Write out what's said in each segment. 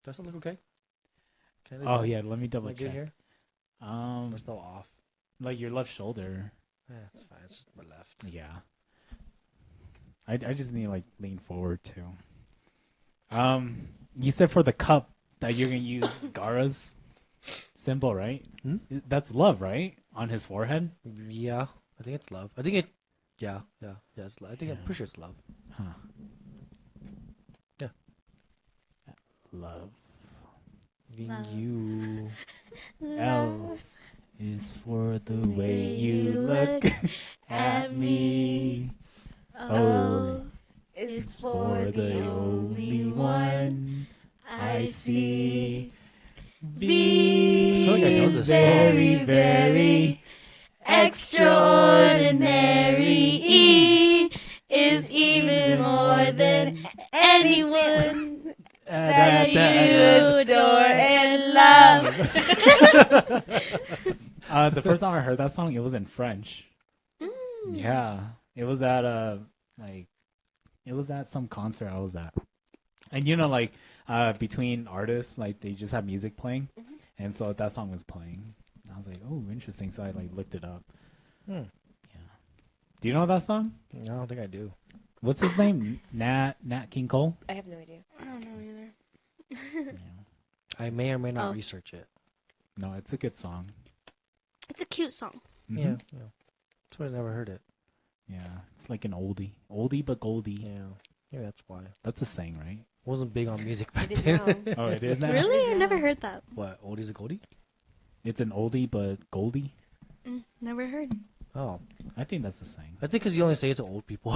Does that look okay? Oh yeah, let me double Am I good check. here? We're still off. Like your left shoulder. Yeah, it's fine. It's just my left. Yeah. I just need to like lean forward too. You said for the cup that you're gonna use Gara's symbol, right? Hmm? That's love, right? On his forehead. Yeah, I think it's love. I think it. Yeah. It's love. I think I'm Yeah. pretty sure it's love. Huh. Yeah. Love. Love. You. L is for the way you look at me. O is for the only one I see. B I feel like I know is this very, song. very extraordinary. E is even more than anyone that you adore and love. The first time I heard that song, it was in French. Yeah, it was at some concert I was at, and like between artists, like they just have music playing, and so that song was playing. I was like, oh, interesting. So I like looked it up. Yeah. Do you know that song? I don't think I do. What's his name? Nat King Cole. I have no idea. I don't know either. Yeah. I may or may not Oh. research it. No, it's a good song. It's a cute song. Mhm. Yeah. That's why I never heard it. Yeah, it's like an oldie but goldie. Yeah. Maybe that's why. That's a saying, right? Wasn't big on music back It is then. now. Oh, it is now. Really? I now. never heard that. What? Oldies a goldie? It's an oldie but goldie. Never heard. Oh. I think that's a saying. I think because you only say it to old people.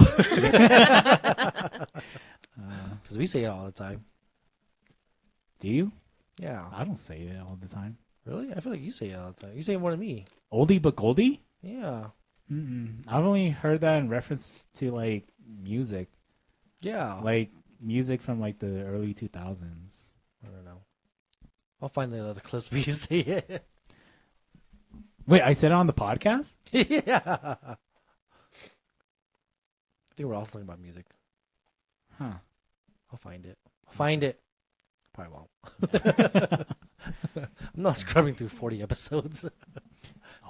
Because we say it all the time. Do you? Yeah. I don't say it all the time. Really? I feel like you say it all the time. You say it more than me. Oldie but goldie? Yeah. I've only heard that in reference to like music, Yeah. like music from like the early 2000s. I don't know. I'll find the other clips where you say it. Wait, I said it on the podcast? Yeah. I think we're also talking about music. Huh. I'll find it. Probably won't. I'm not scrubbing through 40 episodes.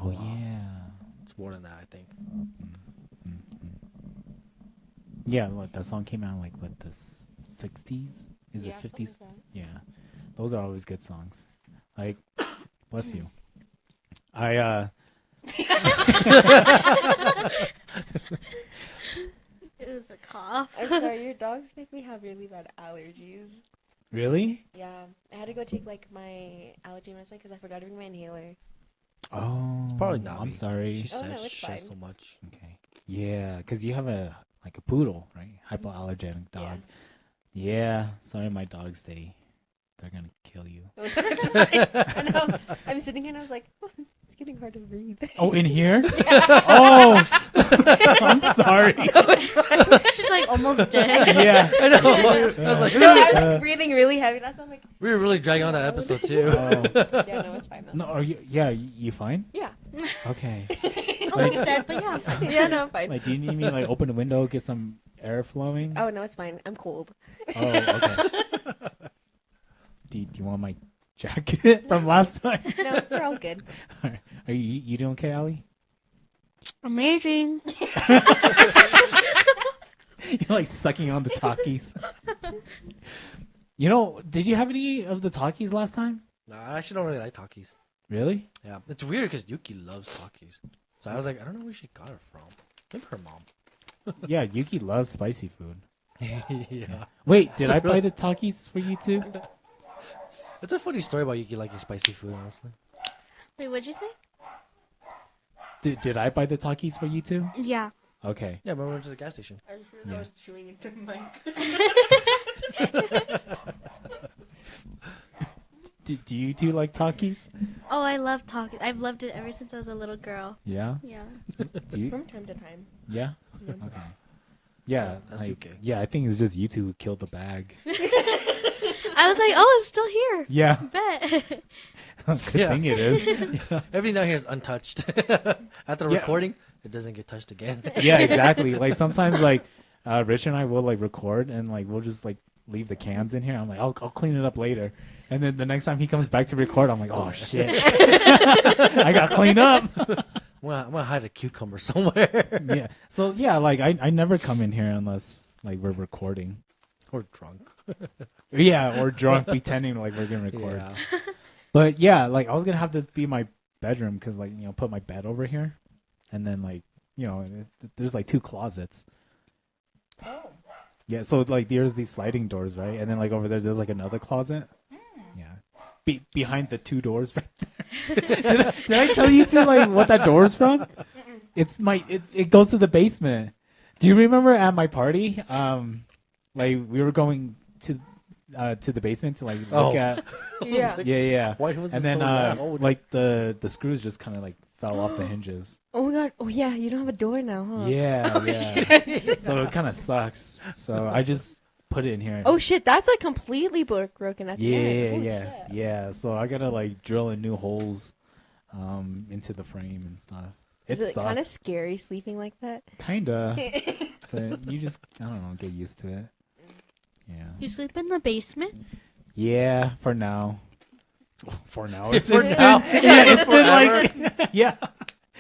Oh Wow. yeah. It's more than that, I think. Yeah, look, that song came out like what the 60s? Is Yeah, it something 50s? like that. Yeah. Those are always good songs. Like bless you. It was a cough. I'm sorry, your dogs make me have really bad allergies. Really? Yeah, I had to go take like my allergy medicine because I forgot to bring my inhaler. Oh. It's probably not I'm me. sorry. She Oh, says no, it's she fine. says so much. Okay. Yeah, because you have a poodle, right? Hypoallergenic dog. Yeah. Sorry, my dogs. They're gonna kill you. I know. I'm sitting here and I was like, oh, it's getting hard to breathe. Oh, in here? Oh, I'm sorry. She's like almost dead. Yeah. I know. I was like, No, I was like, breathing really heavy. That's why I'm like, we were really dragging on that episode too. Oh. yeah, no, it's fine though. No, are you? Yeah, you fine? Yeah. Okay. Almost dead, but yeah, I'm fine. Yeah, no, I'm fine. Like, do you need me to, like open the window, get some air flowing? Oh no, it's fine. I'm cold. Oh, okay. Do you want my jacket from last time? No, we're all good. Are you doing okay, Aly? Amazing. You're like sucking on the Takis. Did you have any of the Takis last time? No, I actually don't really like Takis. Really? Yeah, it's weird because Yuki loves Takis. So I was like, I don't know where she got it from. Maybe her mom. Yeah, Yuki loves spicy food. Yeah. Wait, did I buy the Takis for you too? It's a funny story about Yuki liking spicy food, honestly. Wait, what'd you say? Did I buy the Takis for you too? Yeah. Okay. Yeah, remember we went to the gas station. I'm sure Yeah. I was chewing into the mic. Do you two like Takis? Oh, I love talking. I've loved it ever since I was a little girl. Yeah. Yeah. Do you? From time to time. Yeah. Yeah. Okay. Yeah, That's like, okay. yeah. I think it's just you two who killed the bag. I was like, oh, it's still here. Yeah. Bet. Good Yeah. thing it is. Everything down here is untouched. After the Yeah. recording, it doesn't get touched again. Yeah, exactly. Like sometimes, like Rich and I will like record and like we'll just like leave the cans in here. I'm like, I'll clean it up later. And then the next time he comes back to record, I'm like, oh shit, I got cleaned up. I'm gonna hide a cucumber somewhere. Yeah. So yeah, like I never come in here unless like we're recording. Or drunk. Yeah, or drunk, pretending like we're gonna record. Yeah. But yeah, like I was gonna have this be my bedroom because like put my bed over here, and then like there's like 2 closets. Oh. Yeah, so like there's these sliding doors, right? And then like over there's like another closet. Yeah, behind the 2 doors right there. did I tell you to like what that door's from? It's it goes to the basement. Do you remember at my party? Like we were going to the basement to like look at. Yeah. Yeah. Why was And it then so loud? like the screws just kind of like fell off the hinges. Oh my god. Oh yeah, you don't have a door now, huh? Yeah. So it kind of sucks. So I just put it in here. Oh shit, that's like completely broken at the end. Yeah. So I gotta like drill in new holes into the frame and stuff. Is it sucks. kind of scary sleeping like that? Kinda. But you just, I don't know, get used to it. Yeah. You sleep in the basement? Yeah, for now. For now. It's For been, now. yeah, it's been like, yeah.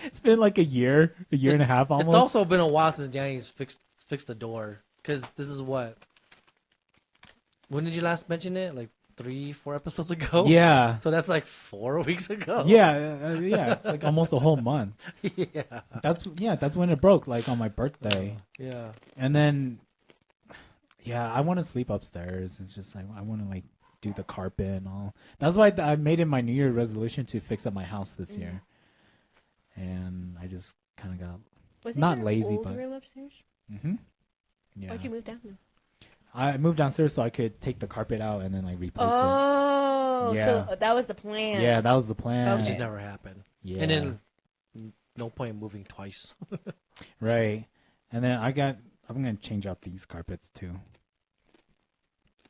It's been like a year and a half almost. It's also been a while since Danny's fixed the door. Because this is what? When did you last mention it? Like 3-4 episodes ago? Yeah. So that's like 4 weeks ago. Yeah, it's like almost a whole month. Yeah. That's when it broke, like on my birthday. Yeah. And then, yeah, I want to sleep upstairs. It's just I want to like do the carpet and all. That's why I made it my New Year resolution to fix up my house this year. And I just kind of got Was it not your lazy, old but room upstairs? yeah. Why'd you move down? I moved downstairs so I could take the carpet out and then like replace Oh, Yeah. so that was the it. plan. Yeah, that was the plan. Okay. Which has never happened. Yeah. And then no point in moving twice. Right. And then I'm gonna change out these carpets too.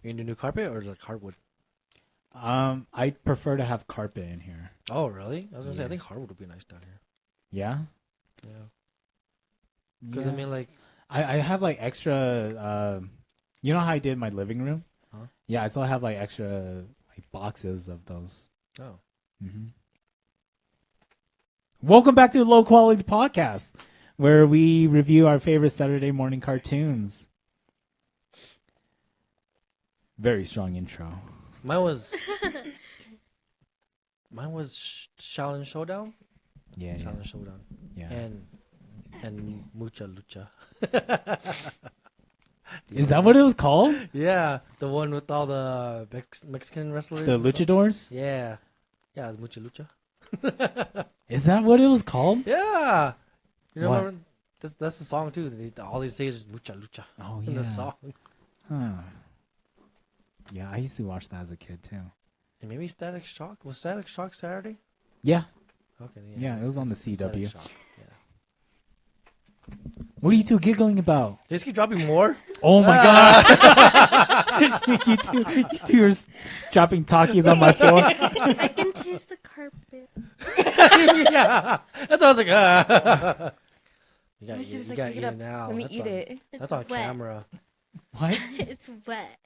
You gonna do new carpet or like hardwood? I prefer to have carpet in here. Oh, really? I was gonna say I Yeah. think hardwood would be nice down here. Yeah. Yeah. Because Yeah. I mean, like, I have like extra. You know how I did my living room? Huh? Yeah, I still have like extra like boxes of those. oh, Welcome back to the Low Quality Podcast, where we review our favorite Saturday morning cartoons. Very strong intro. mine was Shaolin Showdown. Yeah. Shaolin Showdown. Yeah. And Mucha Lucha. Is that what it was called? Yeah, the one with all the Mexican wrestlers. The and stuff. Luchadors? Yeah, it's Mucha Lucha. Is that what it was called? Yeah, you know, What? remember that's the song too. All they say is Mucha Lucha Oh in yeah. the song. Huh. Yeah, I used to watch that as a kid too. And maybe Static Shock. Was Static Shock Saturday? Yeah. Okay. Yeah, it was on the Static CW. Shock, yeah. What are you two giggling about? They just keep dropping more. Oh my god! you two are dropping Takis on my floor. I can taste the carpet. Yeah, that's what I was like. You got She was you like, got "Pick it eat up. it now. Let me That's eat on- it." That's on wet. camera. What? It's wet.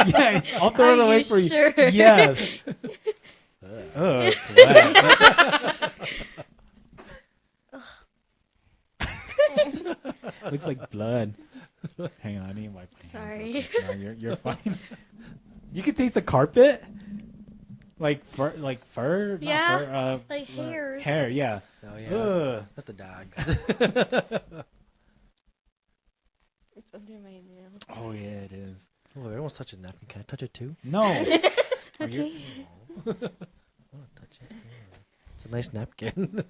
Yeah, I'll throw it Are away you for you. sure? Yes. Oh, it's wet. Looks like blood. Hang on, I need to wipe my hands Sorry. real quick. No, you're fine. You can taste the carpet, like fur, not Yeah, fur, like hairs. Hair, yeah. Oh yeah, Ugh. that's the dogs. It's under my nail. Oh yeah, it is. Oh, everyone's touching napkin. Can I touch it too? No. Are you- Okay. I want to touch it. It's a nice napkin.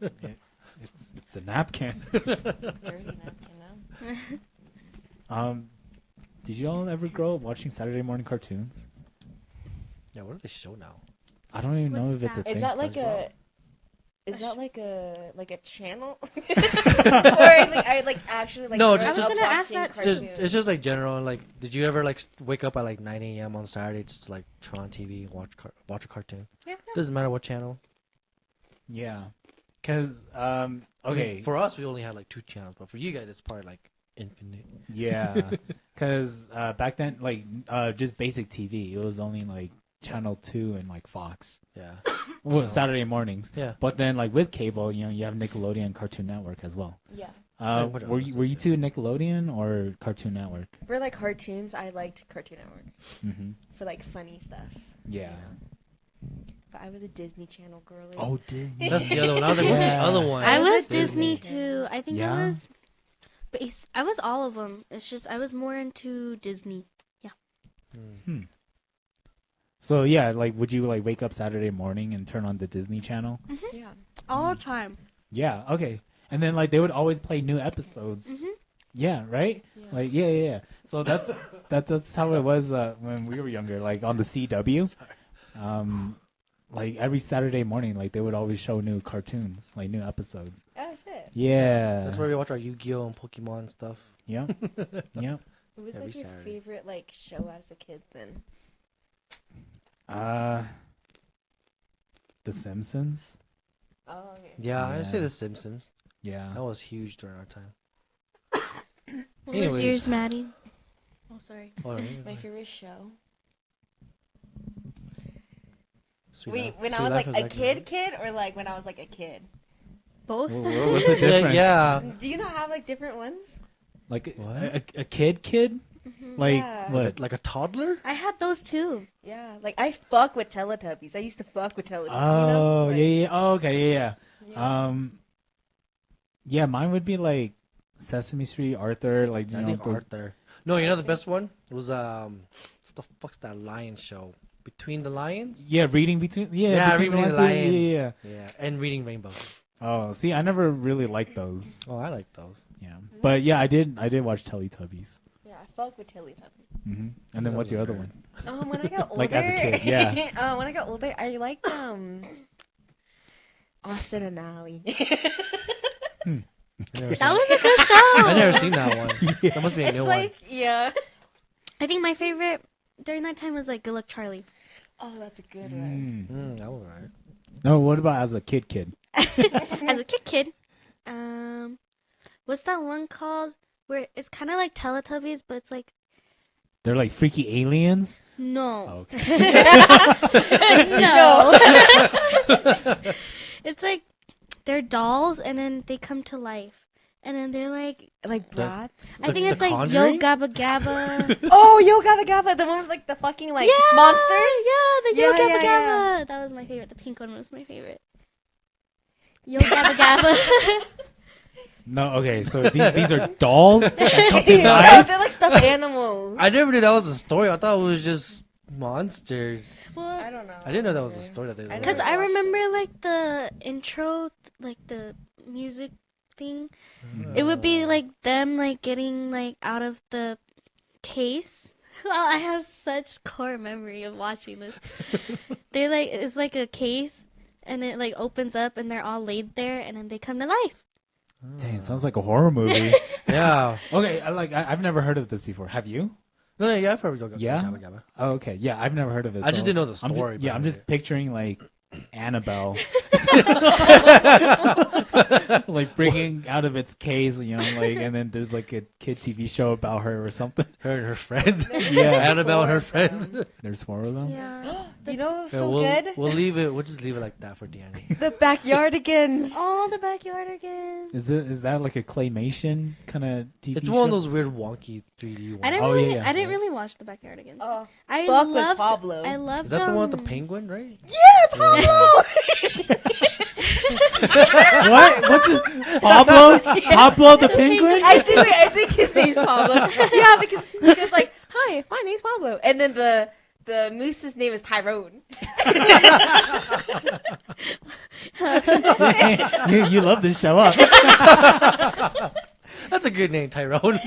It's a napkin. It's a dirty napkin now. Did you all ever grow up watching Saturday morning cartoons? Yeah, what do they show now? I don't even know What's if it's a that? thing. Is that like SpongeBob. a channel? Or I actually like. No, grown just- I was up gonna ask watching that too. It's just like general. Like, did you ever like wake up at like 9 a.m. on Saturday just to like turn on TV and watch a cartoon? Yeah. Doesn't matter what channel. Yeah. Because, I mean, okay. for us, we only had like 2 channels, but for you guys, it's probably like Infinite. Yeah, because back then, like, just basic TV, it was only like Channel 2 and like Fox. Yeah. Well, Saturday mornings. Yeah. But then, like with cable, you have Nickelodeon, Cartoon Network as well. Yeah. what Were else you, is were you there? two Nickelodeon or Cartoon Network? For like cartoons, I liked Cartoon Network. Mm-hmm. For like funny stuff. Yeah. But I was a Disney Channel girly. Oh, Disney. That's the other one. I was like, what's the Yeah. other one? I was was a Disney Disney too. I think Yeah? I was. I was all of them. It's just I was more into Disney. So yeah, like, would you like wake up Saturday morning and turn on the Disney Channel? Yeah. All the time. Yeah. Okay. And then like they would always play new episodes. Yeah. Right. Yeah. Like yeah. So that's how it was when we were younger. Like on the CW. Like every Saturday morning, like they would always show new cartoons, like new episodes. Oh shit. Yeah. That's where we watch our Yu-Gi-Oh and Pokemon stuff. Yeah. Yeah. What was Every like your Saturday. favorite like show as a kid then? The Simpsons. Oh, okay. Yeah, I'd say Yeah. The Simpsons. Yeah. That was huge during our time. What Anyways. was yours, Maddie? Oh, sorry. Hold on. My favorite show. Sweet Wait, Life- when I Sweet was Life like is a actually- kid, or like when I was like a kid? Both. What's the difference? Yeah. Do you not have like different ones? Like What? a kid? Like Yeah. what? Like a toddler? I had those too. Yeah, like I fuck with Teletubbies. I used to fuck with Teletubbies. Oh, Like, yeah. Oh, okay, yeah. yeah. Yeah, mine would be like Sesame Street, Arthur, like you I know think those. Arthur. No, you know the best one? It was what the fuck's that lion show? Between the Lions? Yeah, reading between. Yeah, Reading the Lions, Lions. Yeah. Yeah, and Reading Rainbow. Oh, see, I never really liked those. Oh, I like those. Yeah, but yeah, I did watch Teletubbies. Yeah, I fuck with Teletubbies. And then what's your other one? When I got older, Like as a kid, yeah. When I got older, I liked Austin and Ally. That was a good show. I never seen that one. That must be a It's new like, yeah. I think my favorite during that time was like Good Luck Charlie. Oh, that's a good one. one. That was alright. No, what about as a kid? As a kid, what's that one called? Where it's kind of like Teletubbies, but it's like They're like freaky aliens. no, Oh, okay. no. It's like they're dolls, and then they come to life, and then they're like Like brats. I think The it's like Yo Conjuring? Gabba Gabba. Oh, Yo Gabba Gabba, the one with like the fucking like monsters. Yeah, the Yo Yeah, Gabba yeah, Gabba. That was my favorite. The pink one was my favorite. Yo Gabba Gabba. No, okay, so these are dolls. that come to No, life? they're like stuffed animals. I never knew that was a story. I thought it was just monsters. I Well, don't know. I didn't know that was a honestly. story that they were. because never I watched remember it. like the intro, like the music thing. It would be like them like getting like out of the case. Well, I have such core memory of watching this. They're like it's like a case, and it like opens up, and they're all laid there, and then they come to life. Dang, sounds like a horror movie. Yeah. Okay, I've never heard of this before. Have you? No, yeah, I've heard Yo Gabba Yeah? Gabba. Oh, okay. Yeah, I've never heard of it. I just so didn't know the I'm story. I'm behind just it. picturing like Annabelle, like bringing out of its case, like, and then there's like a kid TV show about her or something. her and her friends. Yeah, Annabelle and her Four of friends. them. there's 4 of them. Yeah. You know, what's Yeah, so we'll, good. We'll leave it. We'll just leave it like that for Danny. The Backyardigans. Oh, the backyard again. Is that like a claymation kind of TV? It's show? one of those weird wonky 3D ones. I didn't Oh, really, yeah. I didn't really watch the backyard again. Oh, I fuck with loved, Pablo. I loved. Is that the one with the penguin, right? yeah, Pablo. What? What's this? Pablo? Pablo the penguin? I think his name's Pablo. Yeah, because he goes like, "Hi, my name's Pablo," and then the moose's name is Tyrone. you love this show up. That's a good name, Tyrone,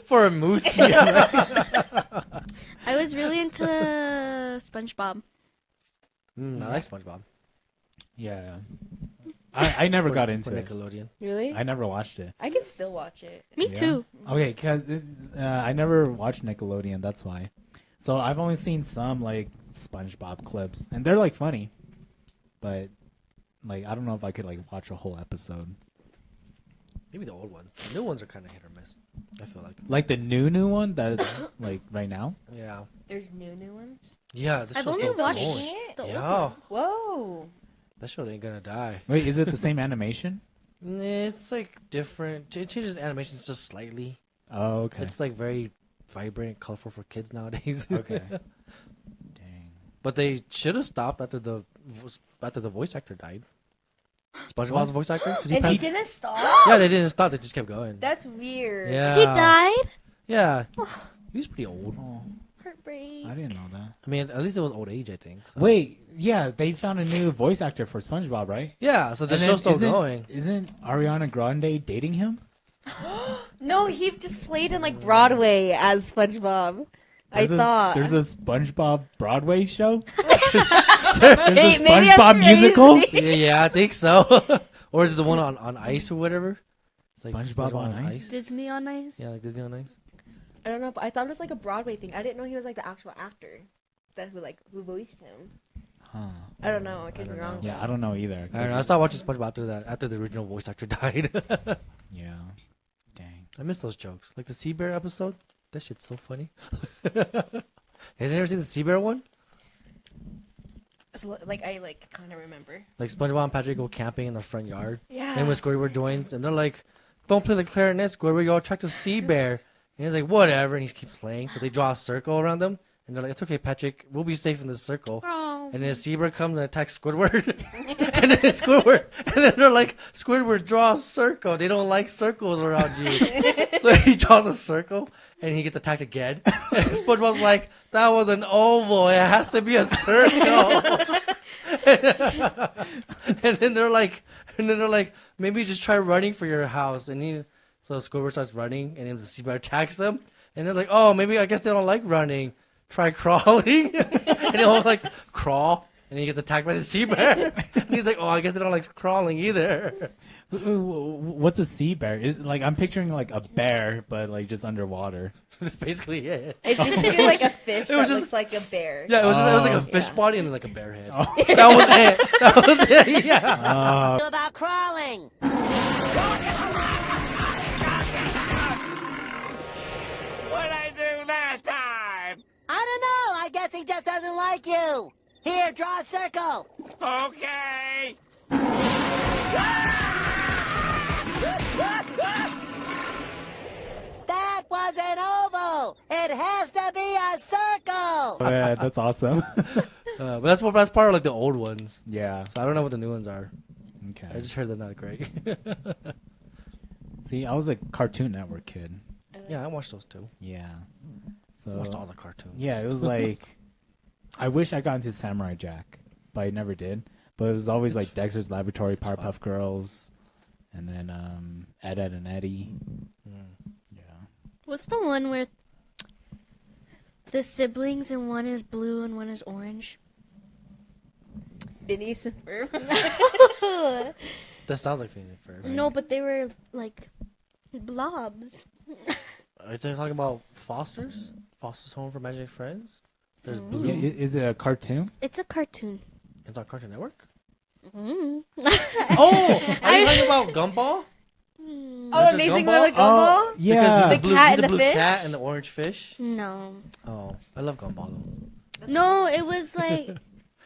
for a moose. I was really into SpongeBob. I like SpongeBob. Yeah. I never got into for it. Nickelodeon. Really? I never watched it. I can still watch it. Me Yeah? too. Okay, because I never watched Nickelodeon, that's why. So I've only seen some like SpongeBob clips, and they're like funny, but like I don't know if I could like watch a whole episode. Maybe the old ones. The new ones are kind of hit or miss. I feel like. Like the new one that's like right now. Yeah. There's new ones. Yeah. This I've show's only still watched going. the old Yeah. ones. Whoa. That show ain't gonna die. Wait, is it the same animation? It's like different. It changes the animations just slightly. Oh, okay. It's like very vibrant, colorful for kids nowadays. Okay. Dang. But they should have stopped after the voice actor died. SpongeBob's voice actor. 'Cause And passed- he didn't stop? Yeah, they didn't stop. They just kept going. That's weird. Yeah. He died. Yeah. He was pretty old. Oh, Heartbreak. I didn't know that. I mean, at least it was old age, I think. So. Wait, yeah, they found a new voice actor for SpongeBob, right? Yeah, so the And then show's still isn't- going. Isn't Ariana Grande dating him? No, he just played in like Broadway as SpongeBob. There's There's a SpongeBob Broadway show. Hey, There's a maybe I'm SpongeBob musical. crazy. Yeah, I think so. Or is it the one on ice or whatever? It's like SpongeBob on Ice? Disney on Ice. Yeah, like Disney on Ice. I don't know, but I thought it was like a Broadway thing. I didn't know he was like the actual actor who voiced him. Huh. I don't know. I could I be don't wrong. know. Yeah, I don't know either. I don't know. I stopped watching SpongeBob after that. After the original voice actor died. Yeah. Dang. I miss those jokes. Like the Sea Bear episode. That shit's so funny. Has you ever seen the Sea Bear one? So, like I kind of remember. Like SpongeBob and Patrick go camping in the front yard. Yeah. And with Squidward joins, and they're like, "Don't play the clarinet, Squidward. You'll attract a sea bear." And he's like, "Whatever." And he keeps playing. So they draw a circle around them, and they're like, "It's okay, Patrick. We'll be safe in this circle." Oh. And then a sea bear comes and attacks Squidward. And then Squidward, and then they're like, "Squidward, draw a circle. They don't like circles around you." So he draws a circle, and he gets attacked again. And SpongeBob's like, "That was an oval. It has to be a circle." And then they're like, maybe just try running for your house. And so Squidward starts running, and then the sea bear attacks him. And they're like, "Oh, maybe I guess they don't like running. Try crawling." And he'll like crawl, and he gets attacked by the sea bear. And he's like, "Oh, I guess they don't like crawling either." What's a sea bear? Is like I'm picturing like a bear, but like just underwater. That's basically it. It's basically like a fish It was that just- looks like a bear. Yeah, it was like a Oh. fish Yeah. body and then like a bear head. Oh. That was it. That was it. Yeah. About crawling. What'd I do that time? I don't know. I guess he just doesn't like you. Here, draw a circle. Okay. That was an oval. It has to be a circle. Oh, yeah, that's awesome. But that's part of like the old ones. Yeah. So I don't know what the new ones are. I Okay. just heard they're not great. See, I was a Cartoon Network kid. Yeah, I watched those too. Yeah. I So watched all the cartoons. yeah, it was like I wish I got into Samurai Jack, but I never did. But it was always like Dexter's Laboratory, Powerpuff Girls, and then Ed, Ed and Eddie. Yeah. What's the one where the siblings and one is blue and one is orange? Phineas and Ferb. That sounds like Phineas and Ferb. No, but they were like blobs. Are you talking about Foster's? Foster's Home for Magic Friends? There's Blue. Yeah, is it a cartoon? It's a cartoon. It's on Cartoon Network? Mm. Oh! Are you talking about Gumball? Oh, That's a Amazing gumball? Little Gumball. Because yeah. there's The a blue, cat he's and a the blue fish? cat and the orange fish. No. Oh, I love Gumball though. No, it was like,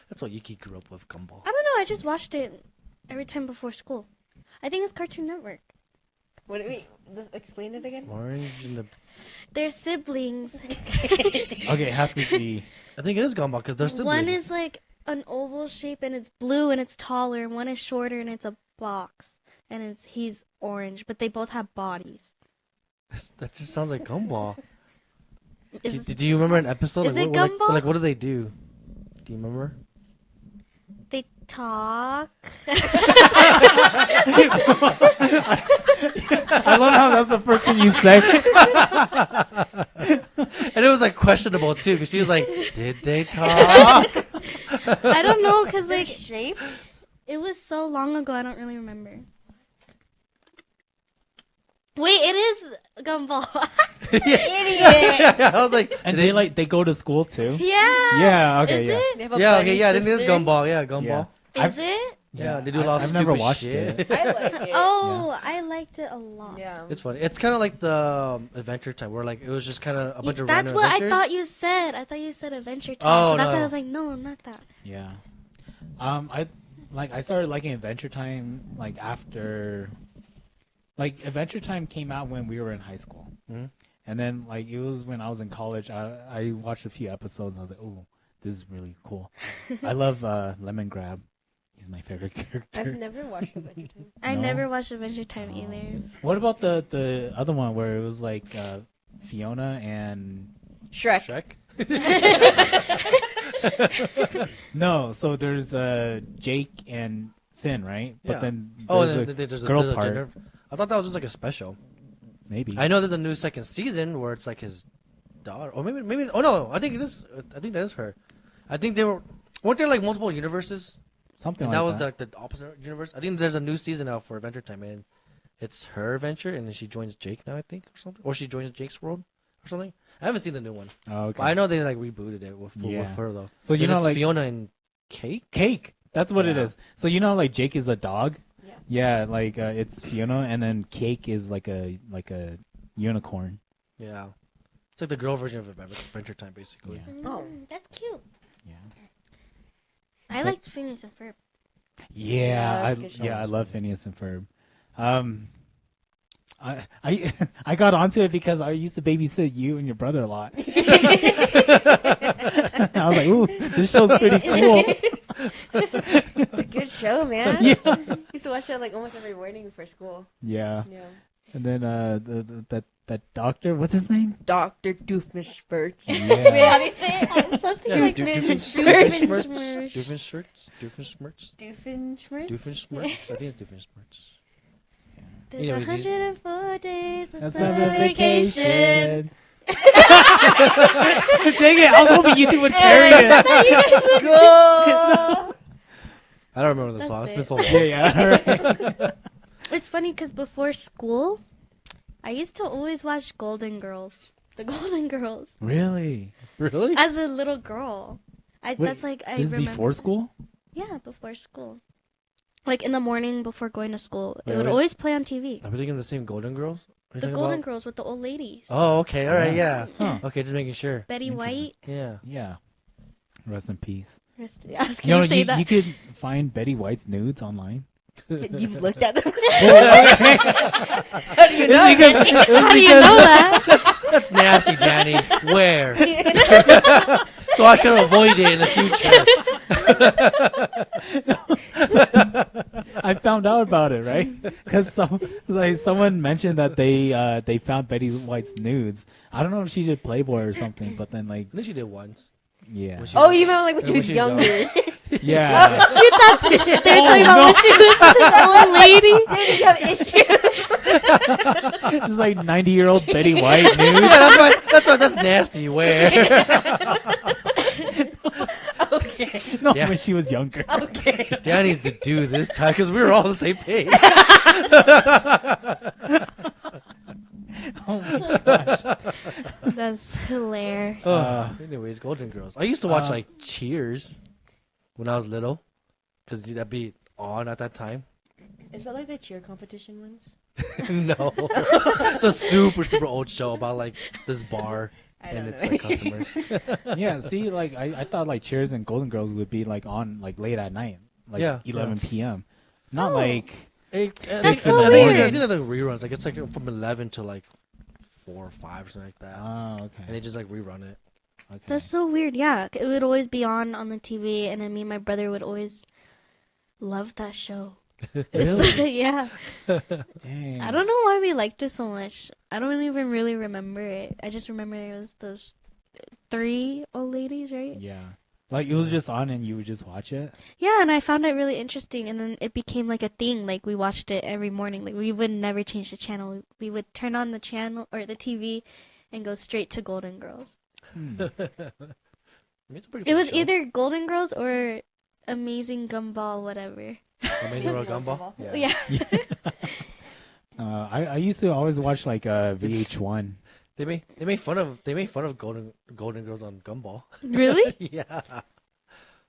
That's what Yuki grew up with, Gumball. I don't know, I just watched it every time before school. I think it's Cartoon Network. What do we? Just explain it again. Orange and the... They're siblings. Okay, it has to be. I think it is Gumball because they're siblings. One is like an oval shape and it's blue and it's taller, and one is shorter and it's a box and he's orange, but they both have bodies. That just sounds like Gumball. Is, Do you remember an episode? Is like, it what, Gumball? Like what do they do? Do you remember? they talk. I love how that's the first thing you say. And it was like questionable too because she was like, "Did they talk?" I don't know, because like Shapes. it was so long ago, I don't really remember. Wait, it is Gumball. Idiot. I was like, And did they go to school too. Yeah. Yeah. Okay. Is yeah. it? They have a Yeah, bunny okay, yeah, this is sister. Gumball. Yeah, Gumball. Yeah. Is it? Yeah, they do a lot of I've stupid never watched shit. it. I like it. Oh, I liked it a lot. Yeah. It's funny. It's kind of like the Adventure Time, where like it was just kind of a bunch of That's random what adventures. I thought you said. I thought you said Adventure Time. Oh, so that's why no. I was like, no, not that. Yeah. I started liking Adventure Time like after, like Adventure Time came out when we were in high school, Mhm. and then like it was when I was in college. I watched a few episodes. And I was like, oh, this is really cool. I love Lemon Grab. He's my favorite character. I've never watched Adventure Time. I No? never watched Adventure Time either. What about the other one where it was like Fiona and Shrek. Shrek. no? So there's Jake and Finn, right? Yeah. But then Oh, there's and a then there's girl there's part. gender. I thought that was just like a special. Maybe. I know there's a new second season where it's like his daughter, or maybe. Oh no, I think it is. I think that is her. I think weren't there like multiple universes? Something And like that was that. the opposite universe. I think there's a new season out for Adventure Time, and it's her adventure, and then she joins Jake now, I think, or something, or she joins Jake's world or something. I haven't seen the new one, Oh, okay. but I know they like rebooted it with Yeah. her though. So you know, it's like Fiona and Cake. Cake. That's what it Yeah. is. So you know, like Jake is a dog. Yeah. Yeah, like it's Fiona, and then Cake is like a unicorn. Yeah, it's like the girl version of Adventure Time, basically. Yeah. Oh. That's cute. Yeah. I liked Phineas and Ferb. Yeah, that's a good show. I love Phineas and Ferb. I got onto it because I used to babysit you and your brother a lot. I was like, ooh, this show's pretty cool. It's a good show, man. Yeah. Used to watch it like almost every morning before school. Yeah. Yeah. And then that doctor, what's his name? Dr. Doofenshmirtz. Yeah. Wait, how do you say it? Something Dude, like Doofenshmirtz. Doofenshmirtz. Doofenshmirtz. Doofenshmirtz? Doofenshmirtz. I think it's Doofenshmirtz. There's Anyways, he's- 104 days of That's summer summer vacation. vacation. Dang it! I was hoping you two would carry it. Go! I don't remember the That's song. It's been it. so long. Yeah. It's funny because before school, I used to always watch Golden Girls. The Golden Girls. Really? Really? As a little girl. Wait, That's like, I This is remember. before school? Yeah, before school. Like in the morning before going to school. Wait, It would wait. always play on TV. Are we thinking the same Golden Girls? Are you The talking Golden about- Girls with the old ladies. Oh, okay. All right. Yeah. Huh. Okay, just making sure. Betty Interesting. White. Yeah. Yeah. Rest in peace. I was You know, gonna say you, that. you could find Betty White's nudes online. You've looked at them. How do you know? How do you know that? That's nasty, Danny. Where? So I can avoid it in the future. I found out about it, right? Because someone mentioned that they found Betty White's nudes. I don't know if she did Playboy or something, but then like I think she did once. yeah, When she Oh, was- you meant like when she when was she was young. younger. yeah. You thought the shit they were talking about when she was an old lady? Did you have issues? It's like 90-year-old Betty White Yeah, nudes. that's nasty. Where? Okay. No, Yeah. when she was younger. Okay. Danny's the dude this time because we were all on the same page. Oh my gosh. That's hilarious. Anyways, Golden Girls. I used to watch Uh, like Cheers when I was little because that'd be on at that time. Is that like the cheer competition ones? No, it's a super old show about like this bar I and don't it's know. like customers. Yeah, see, like I thought like Cheers and Golden Girls would be like on like late at night, like Yeah, 11 p.m. Not Oh. like That's so I think weird. they're like reruns. Like it's like from 11 to like 4 or 5 or something like that, oh and okay. they just like rerun it. Okay. That's so weird. Yeah, it would always be on the TV, and then me and my brother would always love that show. Really? Yeah. Dang. I don't know why we liked it so much. I don't even really remember it. I just remember it was those 3 old ladies, right? Yeah. Like it was just on and you would just watch it. Yeah, and I found it really interesting, and then it became like a thing. Like we watched it every morning. Like we would never change the channel. We would turn on the channel or the TV, and go straight to Golden Girls. I mean, it's a pretty It good was show. either Golden Girls or Amazing Gumball, whatever. Amazing World Gumball. Yeah. I used to always watch like VH1. They made fun of Golden Girls on Gumball. Really? Yeah.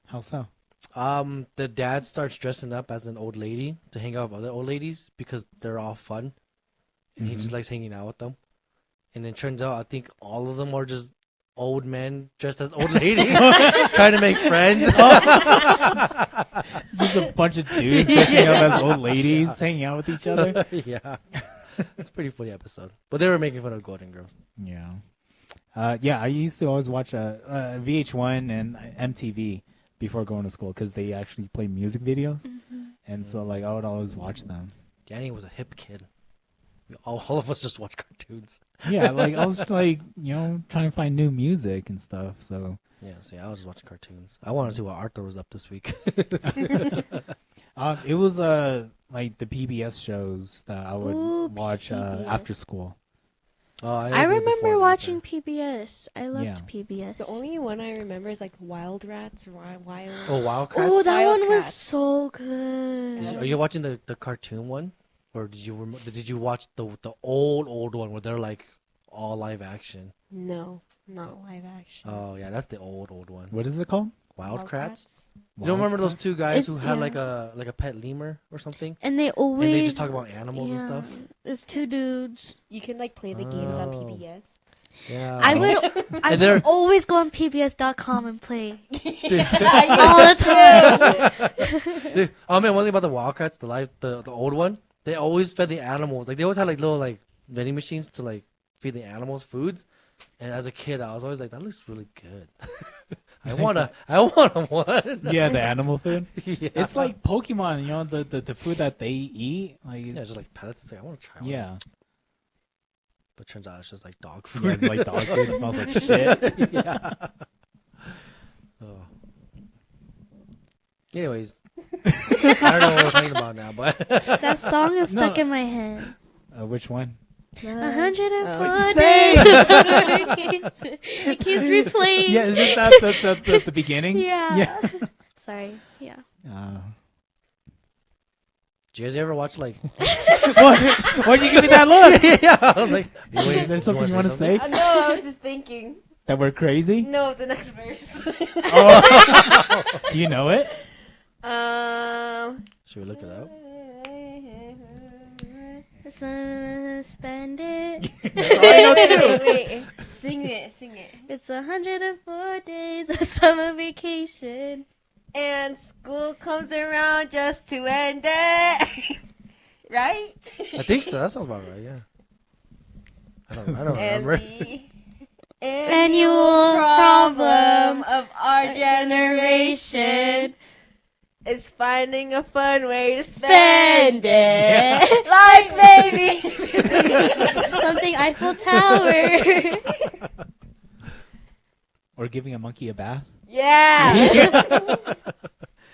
How so? The dad starts dressing up as an old lady to hang out with other old ladies because they're all fun, and he just likes hanging out with them. And it turns out, I think all of them are just old men dressed as old ladies trying to make friends. Just a bunch of dudes dressing up as old ladies hanging out with each other. Yeah, it's a pretty funny episode. But they were making fun of Golden Girls. Yeah. Yeah, I used to always watch VH1 and MTV before going to school because they actually play music videos. And so, like, I would always watch them. Danny was a hip kid. All of us just watch cartoons. Yeah, like, I was, like, trying to find new music and stuff, so. Yeah, see, I was just watching cartoons. I wanted to see what Arthur was up this week. It was, like, the PBS shows that I would watch PBS. after school. Oh, I remember watching PBS. I loved Yeah. PBS. The only one I remember is like Wild Rats or Wild. Oh, Wildcats? Oh, that one was Wildcats. so good. Are you watching the cartoon one, or did you watch the old one where they're like all live action? No, not live action. Oh yeah, that's the old one. What is it called? Wildcats. You don't remember those two guys who It's- had yeah. like a pet lemur or something, And they always. and they just talk about animals and stuff. It's two dudes. You can like play the games on Oh. PBS. Yeah. I And they're- would always go on PBS.com and play Dude, all the time. dude, oh man, one thing about the Wildcats, the old one, they always fed the animals. Like they always had like little like vending machines to like feed the animals foods. And as a kid, I was always like, that looks really good. I want one. Yeah, the animal food. Yeah. It's like Pokemon, the food that they eat. Like, Yeah, just like pellets. It's like, I want to try one. yeah. But turns out it's just like dog Yeah, food. it's like dog food. It smells like shit. Yeah. Oh. Anyways, I don't know what we're talking about now, but That song is stuck No. in my head. Which one? 104 Oh, days. It keeps replaying. Yeah, is it that the beginning? Yeah. Yeah. Sorry. Yeah. did you guys ever watch like? Why'd you give me that look? Yeah, I was like, Is there something you want to say? No, I was just thinking. That we're crazy? No, the next verse. Do you know it? Should we look it up? Suspended. Wait. Sing it. It's 104 days of summer vacation. And school comes around just to end it. Right? I think so. That sounds about right. Yeah. I don't And remember. the Annual problem problem of our generation is finding a fun way to spend it. Like baby. Something Eiffel Tower. Or giving a monkey a bath? Yeah.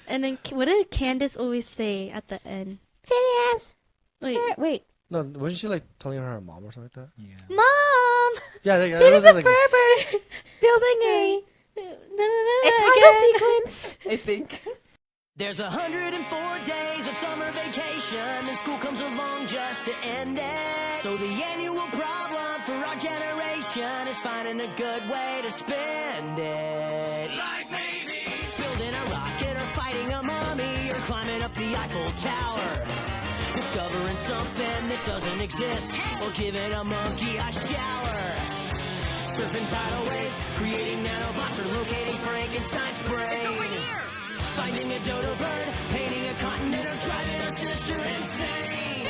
And then what did Candace always say at the end? Phineas. Wait. No, wasn't she like telling her mom or something like that? Yeah. Mom! Yeah, it There's was a like, Ferber! Building a Again. sequence. I think. There's 104 days of summer vacation, and school comes along just to end it. So the annual problem for our generation is finding a good way to spend it. Like maybe building a rocket or fighting a mummy or climbing up the Eiffel Tower. Discovering something that doesn't exist or giving a monkey a shower. Surfing tidal waves, creating nanobots or locating Frankenstein's brain. It's over here! Finding a dodo bird, painting a continent, or driving our sister insane.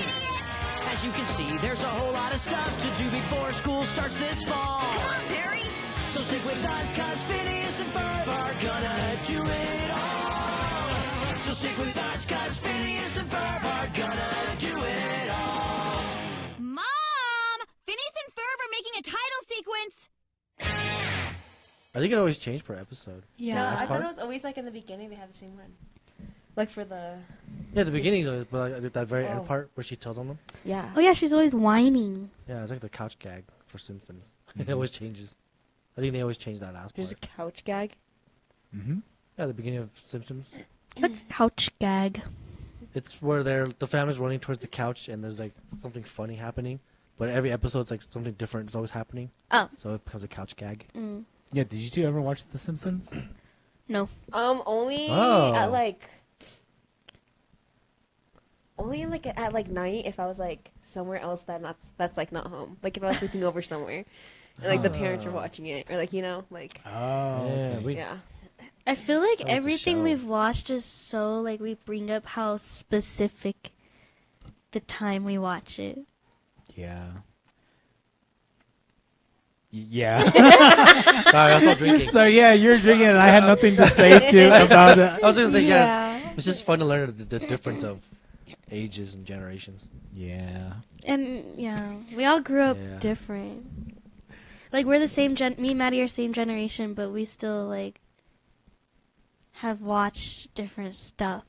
As you can see, there's a whole lot of stuff to do before school starts this fall. Come on, Barry! So stick with us, cause Phineas and Ferb are gonna do it all. So stick with us, cause Phineas and Ferb are gonna do it all. Mom! Phineas and Ferb are making a title sequence! I think it always changed per episode. No, Yeah. I thought part? it was always like in the beginning they had the same one. Like for the Yeah, the beginning though, but like, that very Oh. end part where she tells them. yeah. Oh yeah, she's always whining. Yeah, it's like the couch gag for Simpsons. It always changes. I think they always change that last There's a part. couch gag. Mm-hmm. Yeah, the beginning of Simpsons. What's couch gag? It's where the family's running towards the couch and there's like something funny happening, but every episode's like something different is always happening. Oh. So it becomes a couch gag. Mm. Yeah, did you two ever watch The Simpsons? No. Only Oh. at like. Only like at like night if I was like somewhere else that's like not home. Like if I was sleeping over somewhere, and like the parents were watching it, or like like Oh, Yeah, okay. we- yeah. I feel like That was the everything show. we've watched is so like we bring up how specific the time we watch it. Yeah. Yeah. Sorry, I was still drinking. So yeah, you're drinking, and I had nothing to say to about it. I was gonna say, yes. Yeah. It's just fun to learn the difference of ages and generations. Yeah. And yeah, we all grew up Yeah. different. Like we're the same me and Maddie are same generation, but we still like have watched different stuff.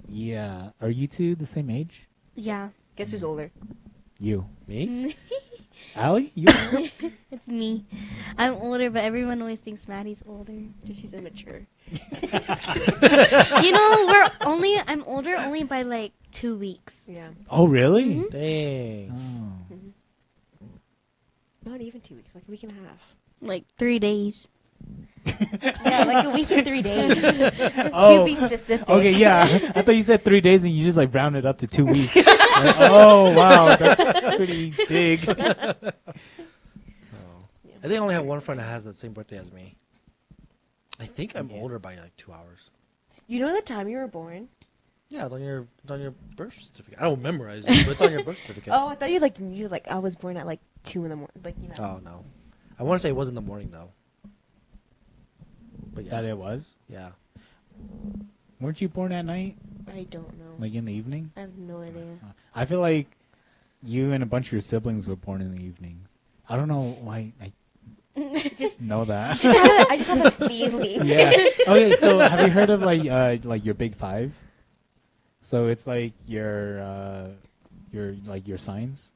Yeah. Are you two the same age? Yeah. Guess who's older? You. Me? Allie? You? It's me. I'm older, but everyone always thinks Maddie's older. She's immature. You know, I'm older only by like 2 weeks. Yeah. Oh, really? Mhm. Dang. Oh. Not even 2 weeks, like a week and a half. Like 3 days. Yeah, like a week and 3 days. Oh. To be specific. Okay, yeah. I thought you said 3 days, and you just like rounded up to 2 weeks. Like, oh, wow, that's pretty big. I think I only have one friend that has the same birthday as me. I think I'm older by like 2 hours. You know the time you were born? Yeah, it's on your birth certificate. I don't memorize it, but it's on your birth certificate. Oh, I thought you like knew like I was born at like 2 in the morning. Like Oh no, I want to say it was in the morning though. But yeah, That it was? yeah. Weren't you born at night? I don't know. Like in the evening? I have no idea. I feel like you and a bunch of your siblings were born in the evenings. I don't know why I Just know that. I just have a feeling. Yeah. Okay, so have you heard of like your big five? So it's like your signs.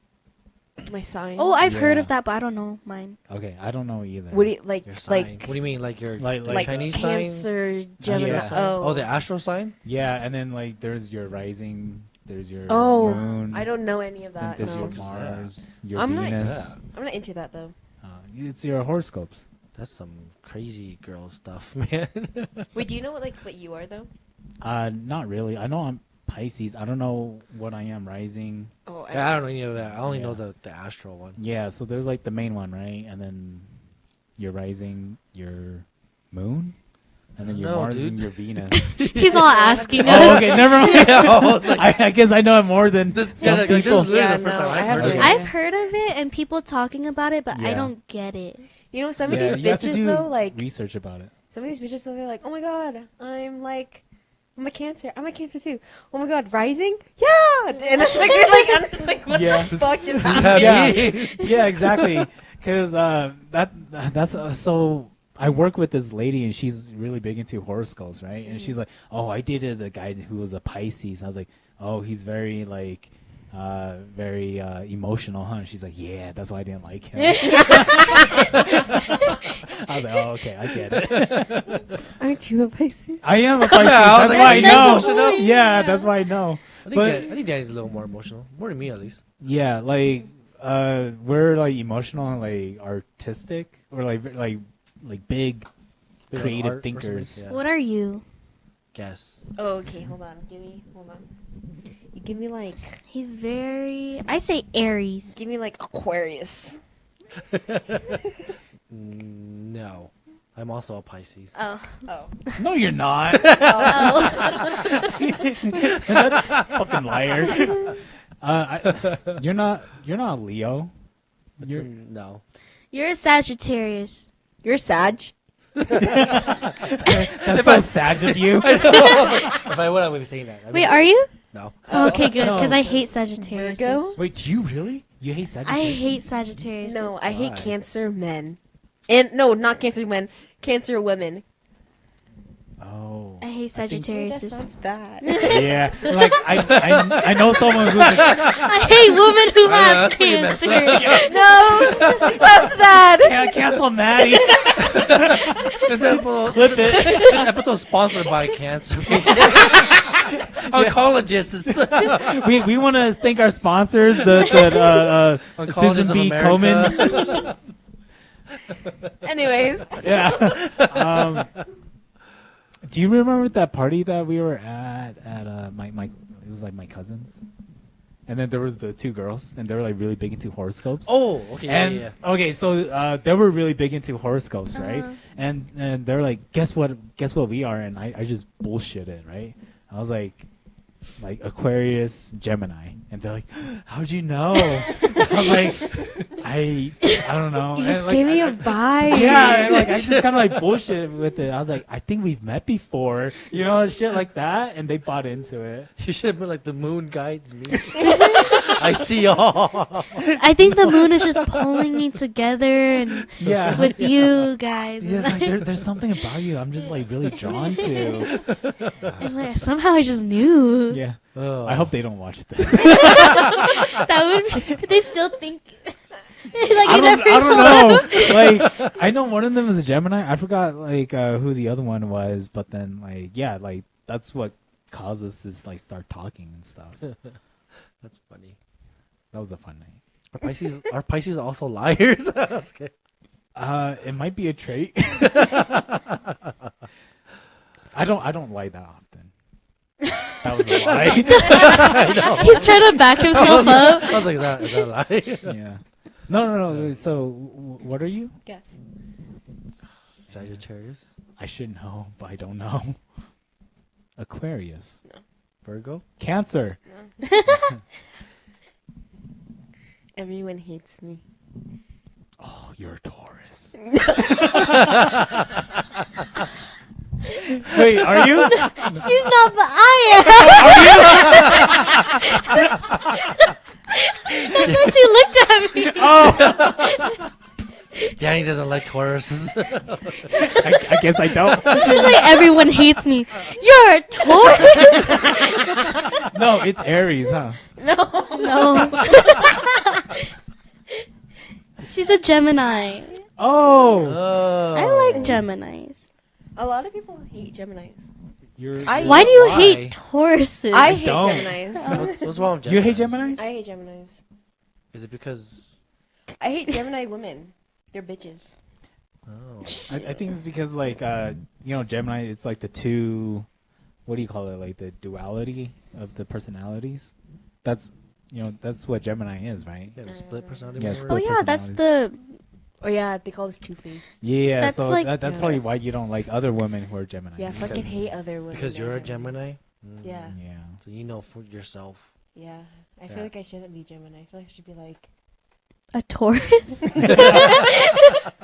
My sign. Oh, I've heard Yeah. of that, but I don't know mine. Okay, I don't know either. What do you like? Your sign. Like What do you mean, like your Like- the like Chinese sign? Cancer, Gemini. Yeah. Oh, the astral sign. Yeah, and then like there's your rising, there's your Oh, moon. I don't know any of Then that. there's No. your Fuck is Mars, your I'm not- Venus. I'm not into that though. It's your horoscopes. That's some crazy girl stuff, man. Wait, do you know what you are though? Not really. I know I'm Pisces. I don't know what I am rising. Oh, I don't know any of that. I only know Yeah. the astral one. Yeah, so there's like the main one, right? And then your rising, your moon, and then your No, Mars dude. and your Venus. He's all asking Oh, us. okay, never mind. Yeah, I was like, I guess I know it more than this, some like, this people. is literally Yeah, the first no, time I I've have heard no of it. idea. I've heard of it and people talking about it, but I Yeah. don't get it. You know, some of Yeah, these you have to bitches do though, like research about it. some of these bitches though, they're like, oh my god, I'm a Cancer. I'm a Cancer too. Oh my god, rising? Yeah. And then like, you're like, I'm just like, what Yeah. the fuck just Yeah. happened? Yeah, exactly. Because that's so. I work with this lady, and she's really big into horoscopes, right? And she's like, "Oh, I dated a guy who was a Pisces." I was like, "Oh, he's very like, very emotional, huh?" And she's like, "Yeah, that's why I didn't like him." I was like, "Oh, okay, I get it." Aren't you a Pisces? I am a Pisces. I was That's like, why I that's know. emotional. Yeah, that's why I know. I think, But- I think Danny's a little more emotional, more than me at least. Yeah, like we're like emotional and like artistic, or like big Big on creative art or something, thinkers. yeah. What are you? Guess. Oh, okay, hold on. You give me like He's very. I say Aries. Aquarius. No, I'm also a Pisces. Oh. Oh. No, you're not. Fucking liar. You're not a Leo. You're No. You're a Sagittarius. You're Sag. that's so sad of you. If I would, I would be saying that. I Wait, mean, are you? No. Oh, okay, good. Because No. I hate Sagittarius. Virgo? Wait, do you really? You hate I Sagittarius? hate Sagittarius. No, I hate Why? Cancer men. And no, not Cancer men. Cancer women. Oh. I hate That Sagittarius. sounds bad. Yeah. Like I know someone who's. I hate women who I know, have that's pretty messed cancer. No, it sounds bad. Can't cancel Maddie. This episode, Clip it. this episode is sponsored by cancer patients. Oncologists. We want to thank our sponsors, the Oncologists Susan of B. America. Komen. Anyways, Yeah. Do you remember that party that we were at my it was like my cousins, and then there was the two girls, and they were like really big into horoscopes. Oh, okay. And yeah. okay, so they were really big into horoscopes, right? And they're like, guess what we are? And I just bullshitted, right? I was like Aquarius, Gemini, and they're like, how'd you know? I was like, I don't know. You just And, gave me a vibe. yeah, and, like I just kind of like bullshit with it. I was like, I think we've met before, you know, shit like that, and they bought into it. You should have been like the moon guides me. I see y'all. I think the moon is just pulling me together and Yeah, with you guys. yeah, it's like there's something about you I'm just like really drawn to. And, like, somehow I just knew. Yeah, Oh. I hope they don't watch this. That would they still think like you never I told don't them. know. Like, I know one of them is a Gemini. I forgot like who the other one was, but then like yeah, like that's what caused us to like start talking and stuff. That's funny. That was a fun night. Are Pisces also liars? That's good. It might be a trait. I don't lie that often. That was a lie. He's trying to back himself up. I was like, is that a lie? Yeah. No. So, what are you? Guess. Sagittarius, I should know, but I don't know. Aquarius. Virgo. Cancer. Everyone hates me. Oh, you're a Taurus. Wait, are you? She's not, but I am. That's why she looked at me. Oh, Danny doesn't like Tauruses. I guess I don't. She's like, everyone hates me. You're a Taurus. No, it's Aries, huh? No. She's a Gemini. Oh, I like Geminis. A lot of people hate Geminis. Why do you hate Tauruses? I hate don't. Geminis. What's wrong with Gemini? do you hate Geminis? I hate Geminis. Is it because? I hate Gemini women. They're bitches. Oh. I think it's because like Gemini. It's like the two. What do you call it? Like the duality of the personalities. That's what Gemini is, right? Yeah, the split personality. Yeah, disorder? Oh yeah, that's the. Oh yeah, they call us Two-Faced. Yeah, That's so like- that's probably why you don't like other women who are Gemini. Yeah, fucking hate other women. Because you're a that are Gemini. Geminis. Yeah, Yeah. So you know for yourself. yeah. I Yeah. feel like I shouldn't be Gemini. I feel like I should be like A Taurus?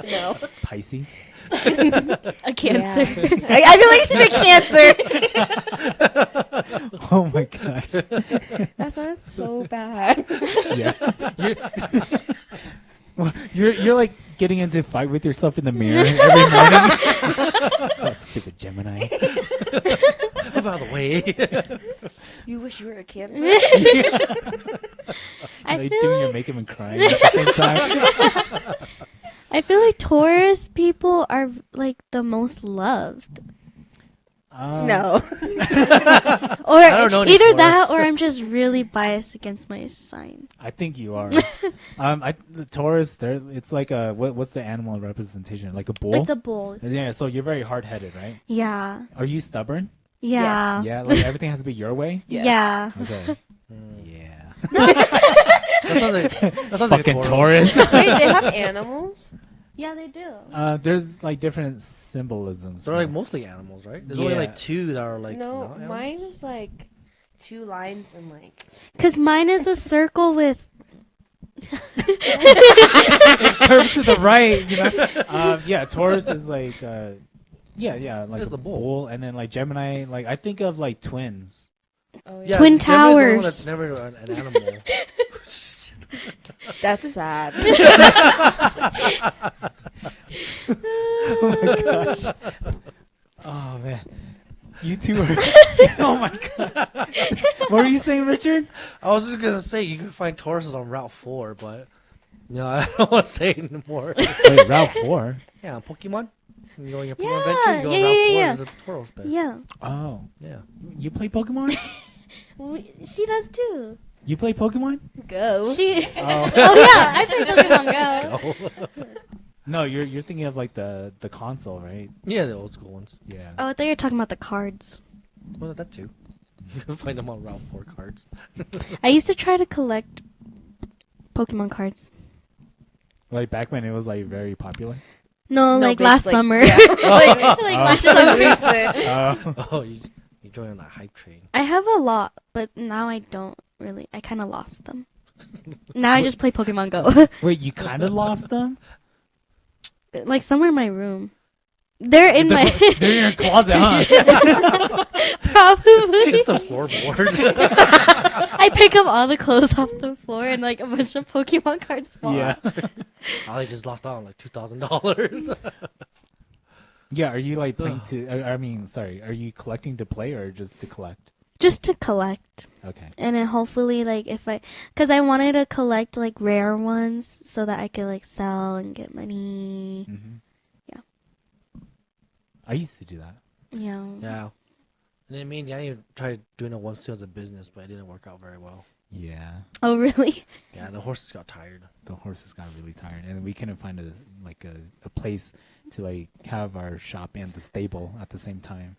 no. Pisces. A Cancer. Yeah. I feel like I should be Cancer. Oh my god. That sounds so bad. Yeah. You're like getting into a fight with yourself in the mirror every morning. That stupid Gemini. Move out of the way. You wish you were a Cancer. I Like feel doing your like makeup and crying at the same time. I feel like Taurus people are like the most loved. No. Or don't know any either that Taurus. or I'm just really biased against my sign. I think you are. The Taurus, it's like a what's the animal representation? Like a bull. It's a bull. Yeah, so you're very hard-headed, right? Yeah. Are you stubborn? Yeah. Yeah, like everything has to be your way. Yes. Yeah. Okay. Yeah. That sounds like Fucking a Taurus. Wait, they have animals? Yeah, they do. There's like different symbolisms. They're like mostly animals, right? There's only Yeah. like two that are like. No, not animals. mine is like 2 lines and like. Because mine is a circle with. It curves to the right, you know. Yeah, Taurus is like, like There's a the bull. bull, and then like Gemini, like I think of like twins. Oh, Yeah, Twin Gemini's the one towers. That's never an animal. That's sad. Oh my gosh. Oh man, you two are. Oh my god. What were you saying, Richard? I was just gonna say you can find Tauruses on Route 4, but no, I don't want to say it anymore. Wait, Route 4. Yeah, on Pokemon. You go on your Pokemon Yeah, adventure, you go on yeah, Route 4. yeah. There's a Tauros there. Yeah. Oh, Yeah. you play Pokemon? She does too. You play Pokemon? Go. She. Oh. Oh yeah, I play Pokemon Go. No, you're thinking of like the console, right? Yeah, the old school ones. Yeah. Oh, I thought you were talking about the cards. Well, that too. You can find them on Route 4 cards. I used to try to collect Pokemon cards. Like back when it was like very popular. No, No, like bitch, last like- summer. yeah. like last That was summer. recent. Oh, you joined on that hype train. I have a lot, but now I don't really. I kind of lost them. Now I just play Pokemon Go. Wait, you kind of lost them? Like somewhere in my room. They're in my They're in your closet, huh? probably. It's the floorboard. I pick up all the clothes off the floor and like a bunch of Pokemon cards fall Yeah. out. I just lost out on like $2,000. Yeah, are you like playing to? I mean, sorry, are you collecting to play or just to collect? Just to collect. Okay. And then hopefully like because I wanted to collect like rare ones so that I could like sell and get money. Mm-hmm. Yeah. I used to do that. Yeah. Yeah. And then me and Yanni tried doing it once too as a business, but it didn't work out very well. Yeah. Oh really? Yeah, the horses got tired. The horses got really tired, and we couldn't find a place to like have our shop and the stable at the same time.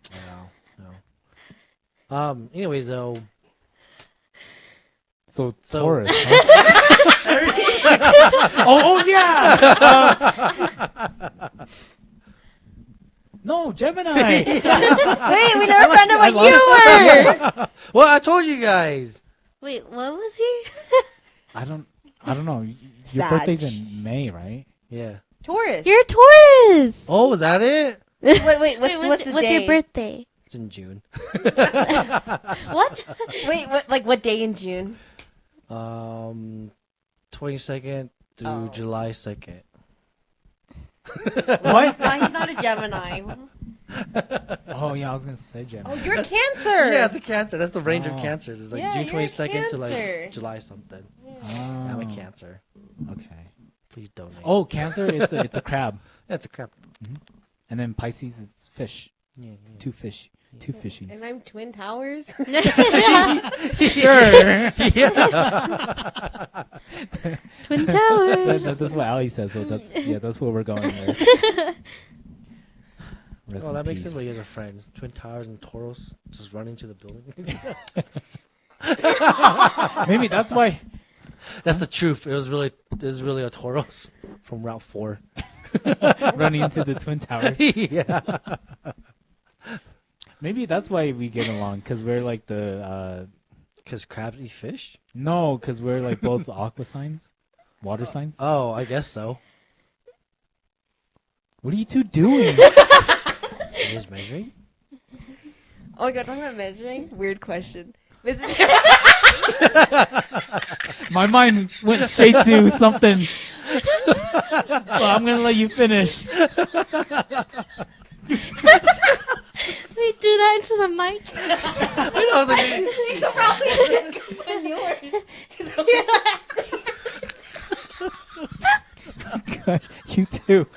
No. Anyways, though. So So- Taurus. Huh? oh yeah. No, Gemini. Wait, we never found out what you were. Well, I told you guys. Wait, what was he? I don't know. Your Sag. birthday's in May, right? Yeah. Taurus. You're a Taurus. Oh, is that it? Wait, Wait, what's the what's day? your birthday? It's in June. What? Wait, what day in June? 22nd through Oh. July 2nd. He's not a Gemini. Oh yeah, I was gonna say Gemini. Oh, you're a Cancer. Yeah, it's a Cancer. That's the range of Oh. Cancers. It's like Yeah, June you're a 22nd to Cancer. like July something. Oh, I'm a Cancer. okay. Please donate. Oh, Cancer, it's a crab, That's a crap. and then Pisces is fish. Yeah, Two fishies. And I'm Twin Towers. Sure. Twin Towers. That's what Ali says. So that's what we're going with. Rest Oh, in that makes peace. sense. Why you guys are friends. Twin Towers and Toros just run into the building. Maybe that's why. That's the truth. It was really a Toros from Route 4. Running into the Twin Towers. Yeah. Maybe that's why we get along, because we're like the Because crabs eat fish? no, because we're like both aqua signs, water signs. Oh, I guess so. What are you two doing? Are you just measuring? Oh my god, talking about measuring? Weird question. My mind went straight to something. Well, I'm gonna let you finish. Wait, do that into the mic. I was like, Gosh, you too.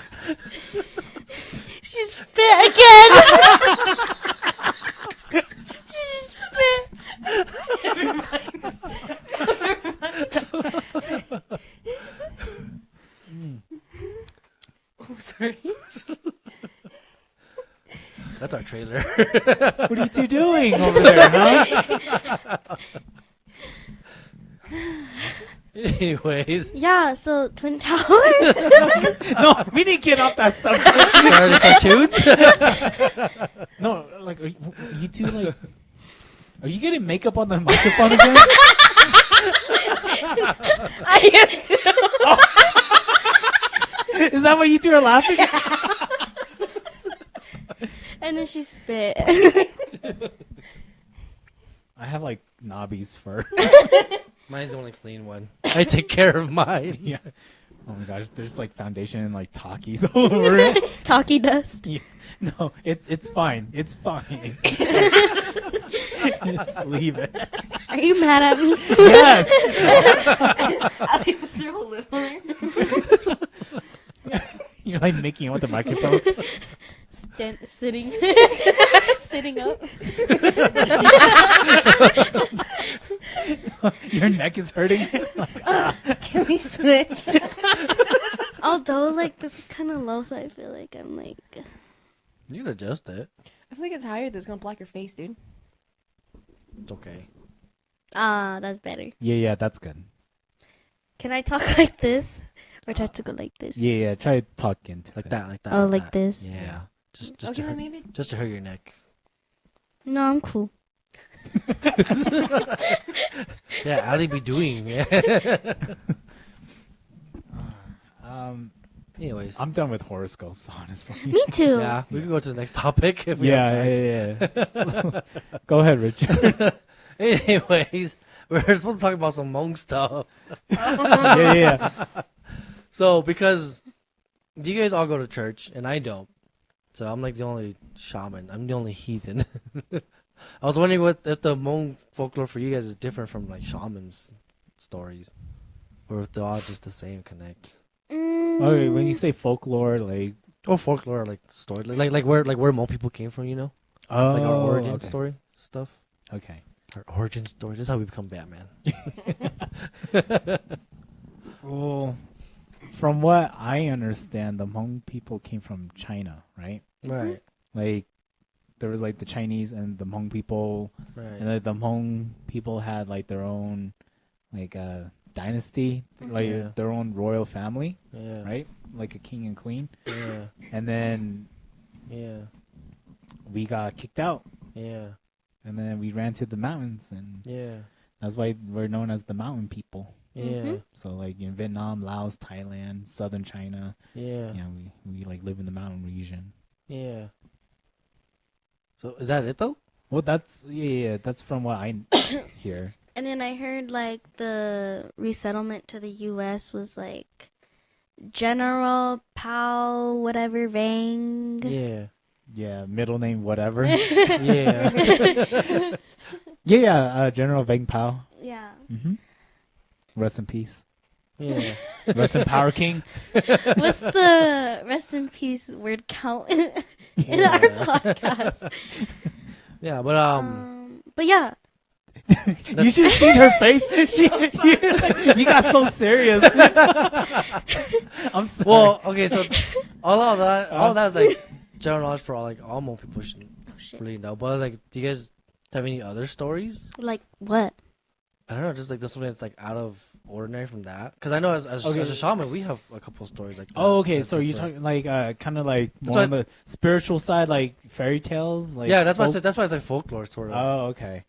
She spit again. She just spit. Oh, sorry. that's our trailer. What are you two doing over there, huh? Anyways, Yeah, so Twin Towers. No, we need to get off that subject. sorry, the cartoons. No, like, are you two like? Are you getting makeup on the microphone again? I am too. Is that why you two are laughing? And then she spit. I have like knobbies fur. Mine's the only clean one. I take care of mine. Yeah. Oh my gosh, there's like foundation and like Takis all over it. Talkie dust. Yeah. No, it's fine. It's fine. Just leave it. Are you mad at me? Yes. Ali puts her whole lip on her. You're like making it with the microphone. Sitting. Sitting up. Your neck is hurting. Can we switch? Although, like, this is kind of low, so I feel like I'm like. You can adjust it. I feel like it's higher. That's gonna block your face, dude. It's okay. Ah, that's better. Yeah, that's good. Can I talk like this? Or do I have to go like this? Yeah, try to talk into Like it. that, like that. Oh, like like that. this? Yeah. Just Okay, to then hurt, maybe. just to hurt your neck. No, I'm cool. Yeah, Aly be doing. Anyways. I'm done with horoscopes, honestly. Me too. Yeah, we can go to the next topic if we have time. Yeah. Go ahead, Richard. Anyways, we're supposed to talk about some Hmong stuff. yeah. So, because you guys all go to church and I don't, so I'm like the only shaman. I'm the only heathen. I was wondering if the Hmong folklore for you guys is different from like shamans' stories, or if they're all just the same connect. Okay, when you say folklore, like Folklore, like story, like where Hmong people came from, you know, like our origin story stuff. Okay. Our origin story. This is how we become Batman. Well, from what I understand, the Hmong people came from China, right? Right. Like there was like the Chinese and the Hmong people, Right. and like the Hmong people had like their own like dynasty, like Yeah. their own royal family, Yeah. right? Like a king and queen. Yeah. And then Yeah. we got kicked out, Yeah. and then we ran to the mountains, and Yeah. that's why we're known as the mountain people. Yeah. So like in Vietnam, Laos, Thailand, southern China, Yeah. yeah, we like live in the mountain region. Yeah. So is that it though? Well, that's that's from what I hear. And then I heard like the resettlement to the U.S. was like General Powell, whatever Vang. Yeah. Yeah, middle name whatever. Yeah. yeah, General Vang Pao. Yeah. Mm-hmm. Rest in peace. Yeah. Rest in power, King. What's the rest in peace word count in our podcast? Yeah, but Yeah. You should have seen her face. You got so serious. I'm sorry. well, okay, so all of that is like general knowledge for all Hmong people should Oh shit. really know. But like, do you guys have any other stories? Like what? I don't know, just like this one that's like out of ordinary from that. Because I know as a shaman, we have a couple of stories like that. Oh, okay. That's So you're different. talking like kind of like That's more why on the spiritual side, like fairy tales. Like yeah, that's why folk- that's why it's like folklore sort of. Oh, okay.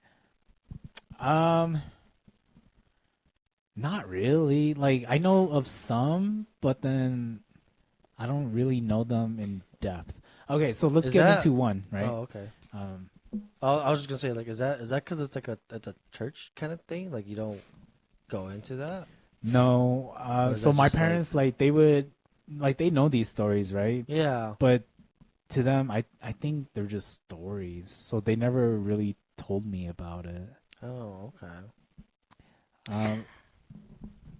Not really. Like I know of some, but then I don't really know them in depth. Okay, so let's Is get that- into one, right? Oh, okay. Um, I was just gonna say, like, is that because it's like it's a church kind of thing? Like, you don't go into that? no. Or is So that my just, like- parents like they would like they know these stories, right? Yeah. But to them, I think they're just stories. So they never really told me about it. Oh, okay.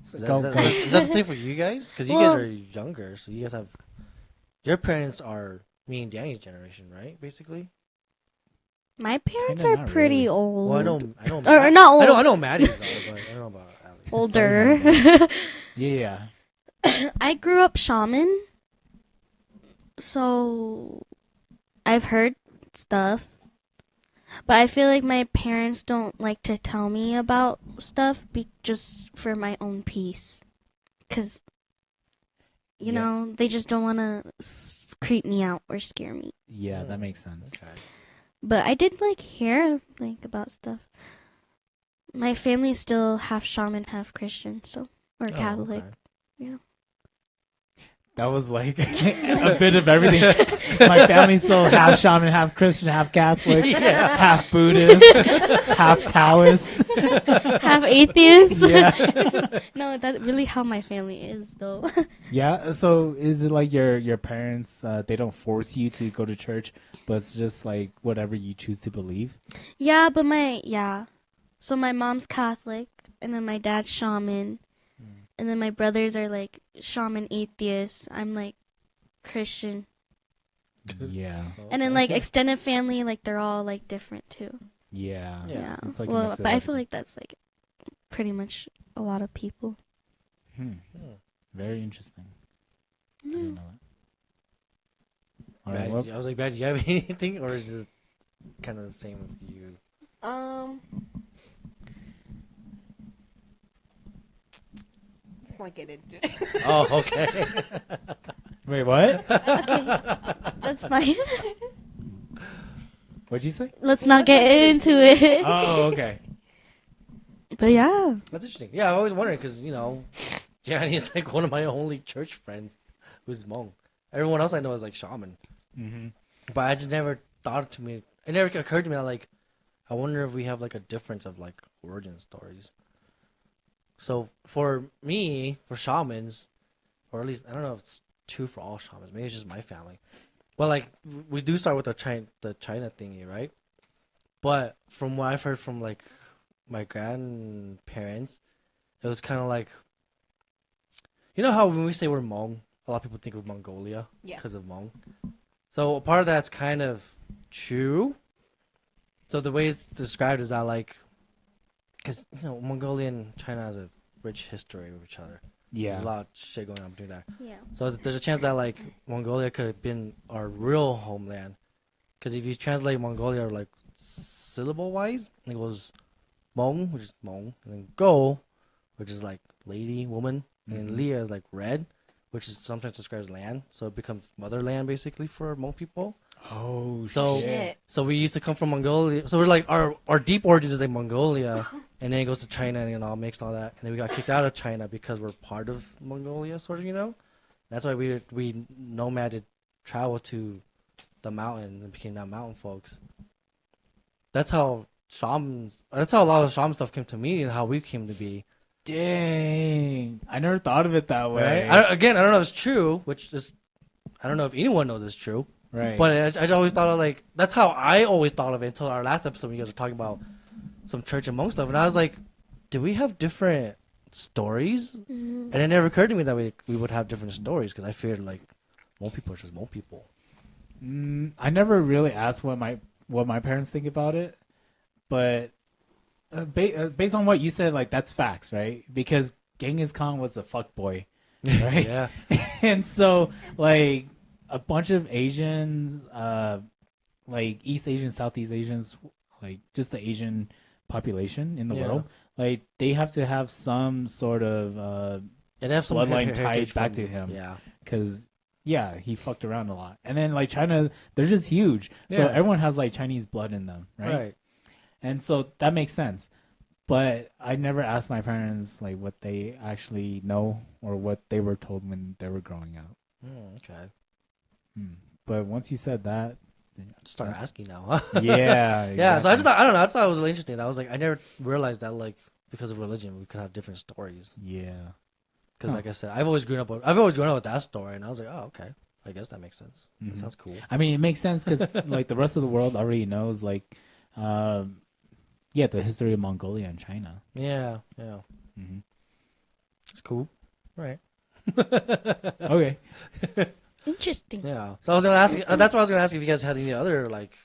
So Is go- that, go. is that the same for you guys? Because you Well- guys are younger, so you guys have your parents are me and Danny's generation, right? Basically. My parents Kinda are not pretty really. old. Well, I know. Or not old. I know Maddie's are, but I don't know about Aly. Older. Yeah. I grew up shaman, so I've heard stuff, but I feel like my parents don't like to tell me about stuff just for my own peace, because you Yeah. know they just don't want to creep me out or scare me. Yeah, that makes sense. Okay. But I did like hear like about stuff. My family's still half shaman, half Christian, so or Oh, Catholic. okay. That was like a bit of everything. My family's still half shaman, half Christian, half Catholic, half Buddhist, half Taoist. Half atheist. Yeah. No, that's really how my family is, though. Yeah. So is it like your parents? They don't force you to go to church, but it's just like whatever you choose to believe. Yeah, but so my mom's Catholic, and then my dad's shaman, and then my brothers are like shaman atheists. I'm like Christian, Yeah. and then like extended family, like they're all like different too. Yeah. Yeah. It's like a Well, mix of but I feel everything. like that's like pretty much a lot of people. Very interesting. I didn't know that. All right, Maddie, well, I was like, Maddie, do you have anything, or is it kind of the same with you? Let's not get into it. Oh, okay. wait, what? That's fine. What'd you say? Let's not get into it. Oh, okay. But yeah. That's interesting. Yeah, I always wondered because Gianni is like one of my only church friends who's Hmong. Everyone else I know is like shaman. Mm-hmm. But I just never thought to me. It never occurred to me that like, I wonder if we have like a difference of like origin stories. So for me, for shamans, or at least I don't know if it's true for all shamans. Maybe it's just my family. But like we do start with the China thingy, right? But from what I've heard from like my grandparents, it was kind of like, you know how when we say we're Hmong, a lot of people think of Mongolia because of Hmong. So part of that's kind of true. So the way it's described is that like, because Mongolia and China has a rich history with each other. Yeah. There's a lot of shit going on between that. Yeah. So there's a chance that like Mongolia could have been our real homeland. Because if you translate Mongolia like syllable wise, it goes Hmong, which is Hmong, and then Go, which is like lady, woman, and then Lia is like red, which is sometimes describes land. So it becomes motherland basically for Hmong people. Oh, So shit. so we used to come from Mongolia. So we're like our deep origins is like Mongolia, and then it goes to China and all mixed all that, and then we got kicked out of China because we're part of Mongolia, sort of. That's why we nomaded, traveled to the mountain and became now mountain folks. That's how shamans. That's how a lot of shaman stuff came to me and how we came to be. Dang. I never thought of it that way. Right? I don't know if it's true, which is I don't know if anyone knows it's true. Right. But I always thought of like that's how I always thought of it until our last episode when you guys were talking about some church and monk stuff, and I was like, do we have different stories? And it never occurred to me that we would have different stories because I feared like Hmong people are just Hmong people. I never really asked what my parents think about it, but based on what you said, like that's facts, right? Because Genghis Khan was a fuck boy, right? Yeah. And so like a bunch of Asians, like East Asians, Southeast Asians, like just the Asian population in the world, like they have to have some sort of And have some bloodline tied heritage back from- to him. Yeah. Because he fucked around a lot. And then like China, they're just huge. So Yeah. everyone has like Chinese blood in them, right? And so that makes sense. But I never asked my parents like what they actually know or what they were told when they were growing up. Okay. But once you said that, Start asking now. Huh? yeah, Yeah. So I just exactly. thought, I don't know. I thought it was really interesting. I was like, I never realized that like because of religion we could have different stories. Yeah. Because like I said, I've always grown up with that story, and I was like, oh okay, I guess that makes sense. That sounds cool. I mean, it makes sense because like the rest of the world already knows like, the history of Mongolia and China. Yeah. Mhm. It's cool. Right. Okay. Interesting. Yeah. So I was gonna ask. That's why I was gonna ask if you guys had any other like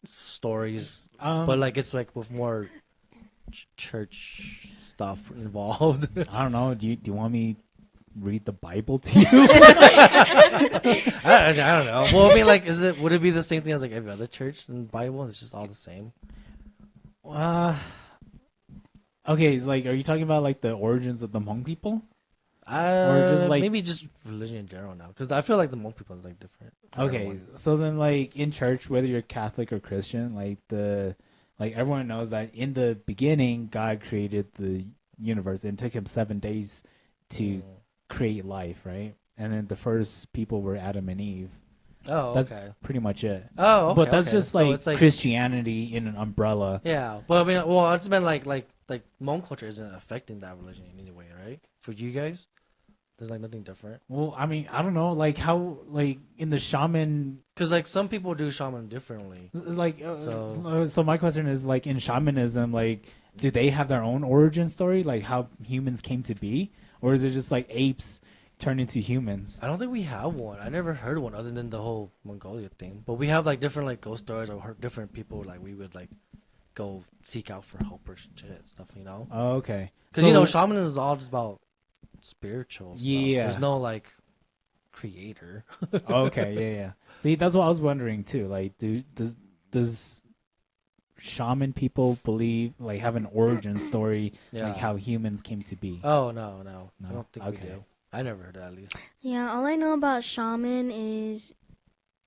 stories, but like it's like with more church stuff involved. I don't know. Do you want me read the Bible to you? I don't know. Well, I mean, like, would it be the same thing as like every other church and Bible? It's just all the same. Okay, it's like, are you talking about like the origins of the Hmong people? Or just, like- maybe just religion in general now, because I feel like the Hmong people is like different. Okay, so then like in church, whether you're Catholic or Christian, like everyone knows that in the beginning, God created the universe, and it took him 7 days to create life, right? And then the first people were Adam and Eve. Oh, That's okay. pretty much it. Oh, okay. But that's okay. just So like, it's like Christianity in an umbrella. Yeah, but I mean, well, it's been like Hmong culture isn't affecting that religion in any way, right? For you guys, there's like nothing different. Well, I mean, I don't know, like how, like in the shaman, Because like some people do shaman differently. like, So- so my question is like in shamanism, like, do they have their own origin story, like how humans came to be, or is it just like apes turned into humans? I don't think we have one. I never heard one other than the whole Mongolia thing. But we have like different like ghost stories or heard different people like we would like go seek out for help or shit stuff, you know? Oh, okay. Because you know, shamanism is all just about spiritual stuff. Yeah. There's no like creator. Okay, yeah. See, that's what I was wondering too. Like, does shaman people believe, like, have an origin story, like how humans came to be? Oh no, I No? don't think we do. I never heard that at least. Yeah, all I know about shaman is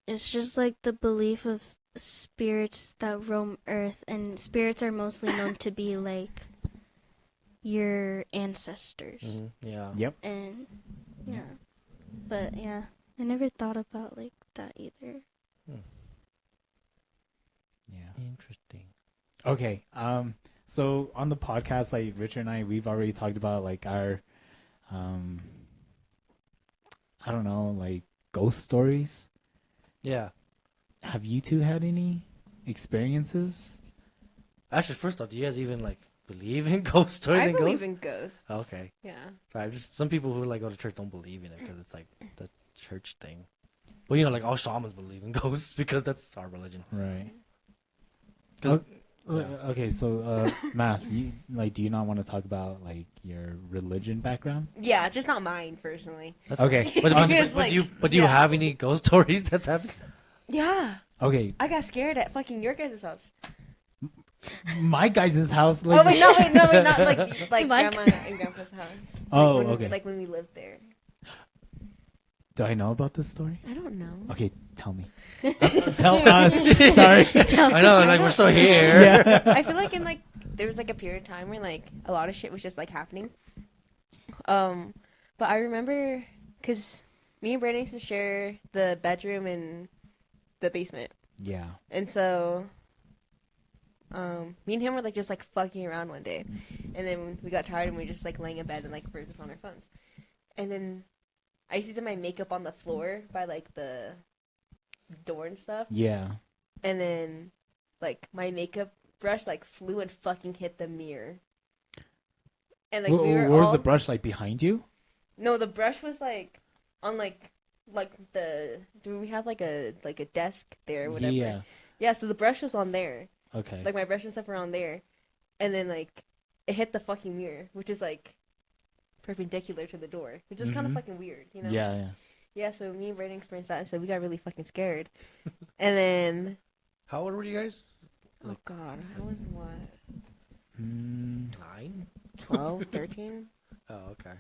it's just like the belief of spirits that roam Earth, and spirits are mostly known to be like your ancestors. Yeah. Yep. And yeah, but yeah, I never thought about like that either. Yeah. Interesting. Okay. So on the podcast, like Richard and I, we've already talked about like our, I don't know, like ghost stories. Yeah. Have you two had any experiences? Actually, first off, do you guys even like believe in ghost stories I and believe ghosts? in ghosts. Okay. Yeah. Sorry, just some people who like go to church don't believe in it because it's like the church thing. Well, you know, like all shamans believe in ghosts because that's our religion. Right. 'Cause- Okay, so Mass, you like, do you not want to talk about like your religion background? Yeah, just not mine personally. That's Okay. fine. But Because, like, do you yeah. have any ghost stories that's happened? Yeah. Okay, I got scared at fucking your guys' house. my guys' house. Like, Oh wait, no, not like My grandma and grandpa's house. Oh, like when, okay. Like when we lived there. Do I know about this story? I don't know. Okay, tell me. Tell us. Sorry. I know, like we're still here. Yeah. I feel like in like there was like a period of time where like a lot of shit was just like happening. But I remember because me and Brandon used to share the bedroom and the basement, Yeah. and so me and him were like just like fucking around one day, and then we got tired and we were just like laying in bed and like we were just on our phones, and then I used to do my makeup on the floor by like the door and stuff, Yeah. and then like my makeup brush like flew and fucking hit the mirror. And like we were Where's all... the brush, like behind you? No, the brush was like on like do we have like a desk there or whatever? Yeah. Yeah, so the brush was on there. Okay. Like my brush and stuff were on there. And then like it hit the fucking mirror, which is like perpendicular to the door, which is kind of fucking weird, you know? Yeah, yeah. Yeah, so me and Brandon experienced that, and so we got really fucking scared. And then How old were you guys? oh god, I was what? 9? 12, 13? Oh, okay.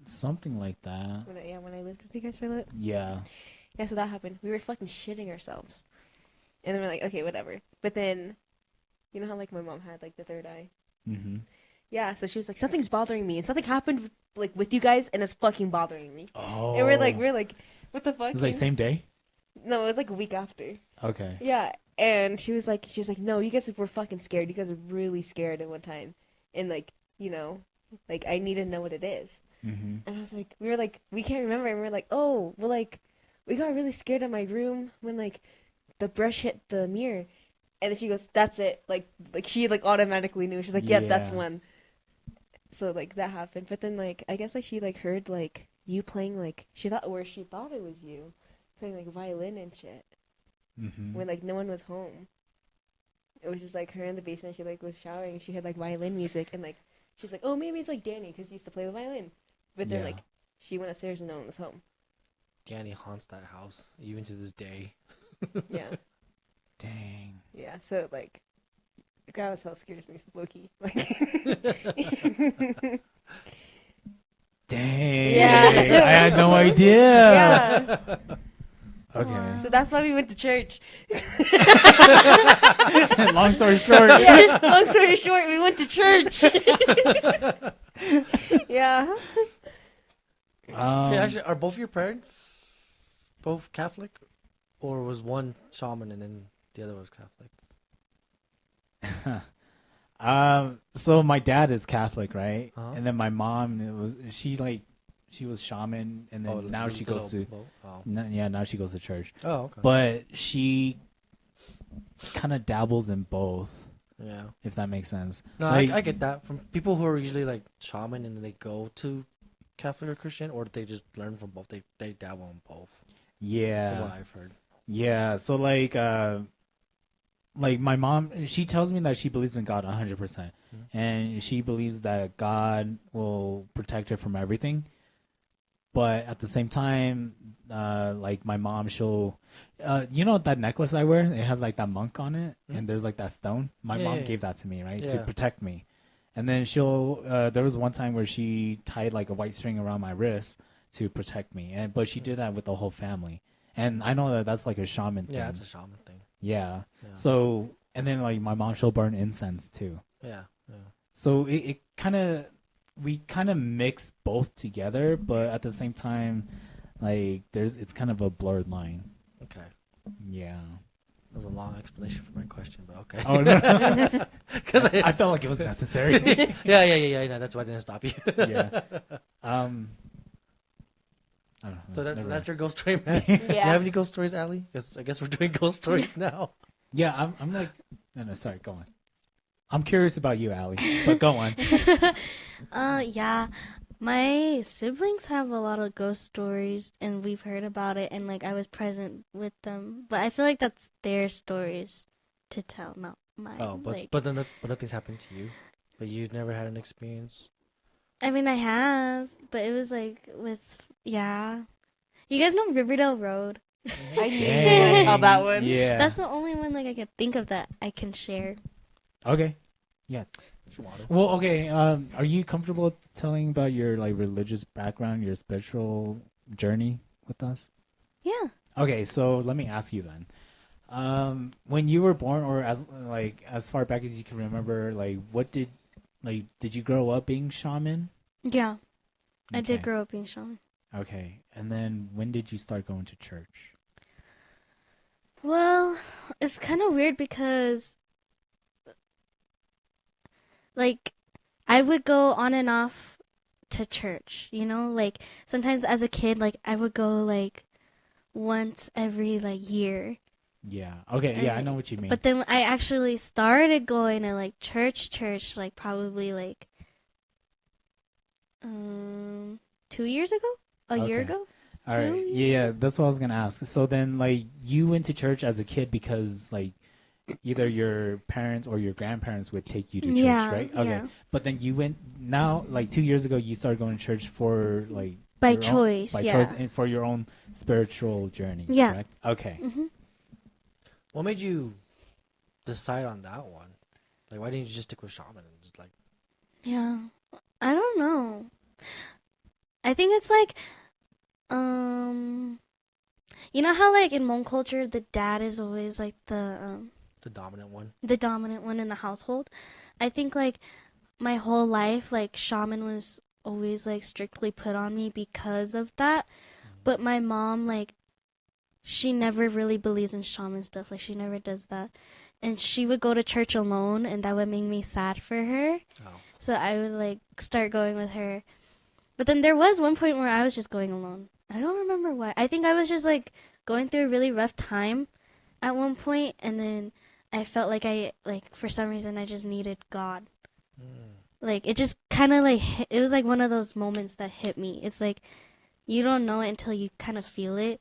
Something like that. When I lived with you guys for a little bit. Yeah. Yeah, so that happened. We were fucking shitting ourselves. And then we're like, okay, whatever. But then, you know how like my mom had like the third eye? Mm-hmm. Yeah, so she was like, something's bothering me. And something happened like with you guys and it's fucking bothering me. Oh. And we're like, what the fuck? It was like same day? No, it was like a week after. Okay. Yeah. And she was like, no, you guys were fucking scared. You guys were really scared at one time. And like, you know, like I need to know what it is. Mm-hmm. And I was like, we can't remember. And we were like, oh, well, like, we got really scared in my room when, like, the brush hit the mirror. And then she goes, that's it. Like she, like, automatically knew. She's like, yeah, that's one. So, like, that happened. But then, like, I guess, like, she, like, heard, like, you playing, like, she thought it was you playing, like, violin and shit. Mm-hmm. When, like, no one was home. It was just, like, her in the basement. She, like, was showering. And she had, like, violin music. And, like, she's like, oh, maybe it's, like, Danny because he used to play the violin. But then, like, she went upstairs and no one was home. Danny haunts that house even to this day. Yeah. Dang. Yeah, so, like, grandma's house scares me, low-key. Like, Dang. Yeah. I had no idea. yeah. Okay. So that's why we went to church. Long story short. Yeah, long story short, we went to church. Yeah. Hey, actually, are both your parents both Catholic? Or was one shaman and then the other was Catholic? So my dad is Catholic, right? Uh-huh. And then my mom, she was shaman, and then now she goes to now she goes to church. Oh, okay. But she kind of dabbles in both, Yeah. if that makes sense. No, Like- I get that from people who are usually like shaman and then they go to Catholic or Christian, or they just learn from both. They dabble in both. From Yeah, what I've heard. yeah. So like my mom, she tells me that she believes in God 100%, and she believes that God will protect her from everything. but at the same time, like my mom, she'll, you know that necklace I wear? It has like that monk on it, and there's like that stone. My mom gave that to me, right, to protect me. And then she'll, there was one time where she tied like a white string around my wrist to protect me, but she did that with the whole family. And I know that that's like a shaman thing. Yeah, it's a shaman thing. Yeah. So, and then like my mom, she'll burn incense too. Yeah. So it kind of, we kind of mix both together, but at the same time, like it's kind of a blurred line. Okay. Yeah. That was a long explanation for my question, but okay. Oh no. Because I felt like it was necessary. Yeah. No, that's why I didn't stop you. Yeah. I don't know. So Never that's your ghost story, man. Do you have any ghost stories, Aly? Because I guess we're doing ghost stories now. Yeah, I'm like, no, sorry, go on. I'm curious about you, Aly, but go on. Yeah. My siblings have a lot of ghost stories, and we've heard about it, and like I was present with them. But I feel like that's their stories to tell, not mine. Oh, but then but nothing's happened to you. But you've never had an experience. I mean, I have, but it was like with You guys know Riverdale Road? I did tell that one. Yeah. That's the only one like I could think of that I can share. Okay. Yeah. Well, okay. Are you comfortable telling about your like religious background, your spiritual journey with us? Yeah. Okay, so let me ask you then. When you were born, or as far back as you can remember, like did you grow up being shaman? Yeah. I Okay. did grow up being shaman. Okay, and then when did you start going to church? Well, it's kind of weird because, like, I would go on and off to church, you know? Like, sometimes as a kid, like, I would go, like, once every, like, year. Yeah. Okay, yeah, I know what you mean. But then I actually started going to, like, church, like, probably, like, 2 years ago? A year Okay. ago? All right. 2 years Yeah, ago? that's what I was gonna ask. So then, like, you went to church as a kid because, like, either your parents or your grandparents would take you to church, Yeah, right? Okay. yeah. But then you went now, like 2 years ago, you started going to church for like By your choice, by yeah. choice, and for your own spiritual journey. Yeah. Correct? Okay. Mm-hmm. What made you decide on that one? Like, why didn't you just stick with shaman and just like? Yeah. I don't know. I think it's like, you know how like in Hmong culture, the dad is always like the dominant one. the dominant one in the household. I think like my whole life, like shaman was always like strictly put on me because of that. But my mom, like, she never really believes in shaman stuff. Like, she never does that. And she would go to church alone, and that would make me sad for her. Oh. So I would, like, start going with her. But then there was one point where I was just going alone. I don't remember why. I think I was just, like, going through a really rough time at one point, and then I felt like for some reason, I just needed God. Like, it just kind of, like, it was, like, one of those moments that hit me. It's, like, you don't know it until you kind of feel it.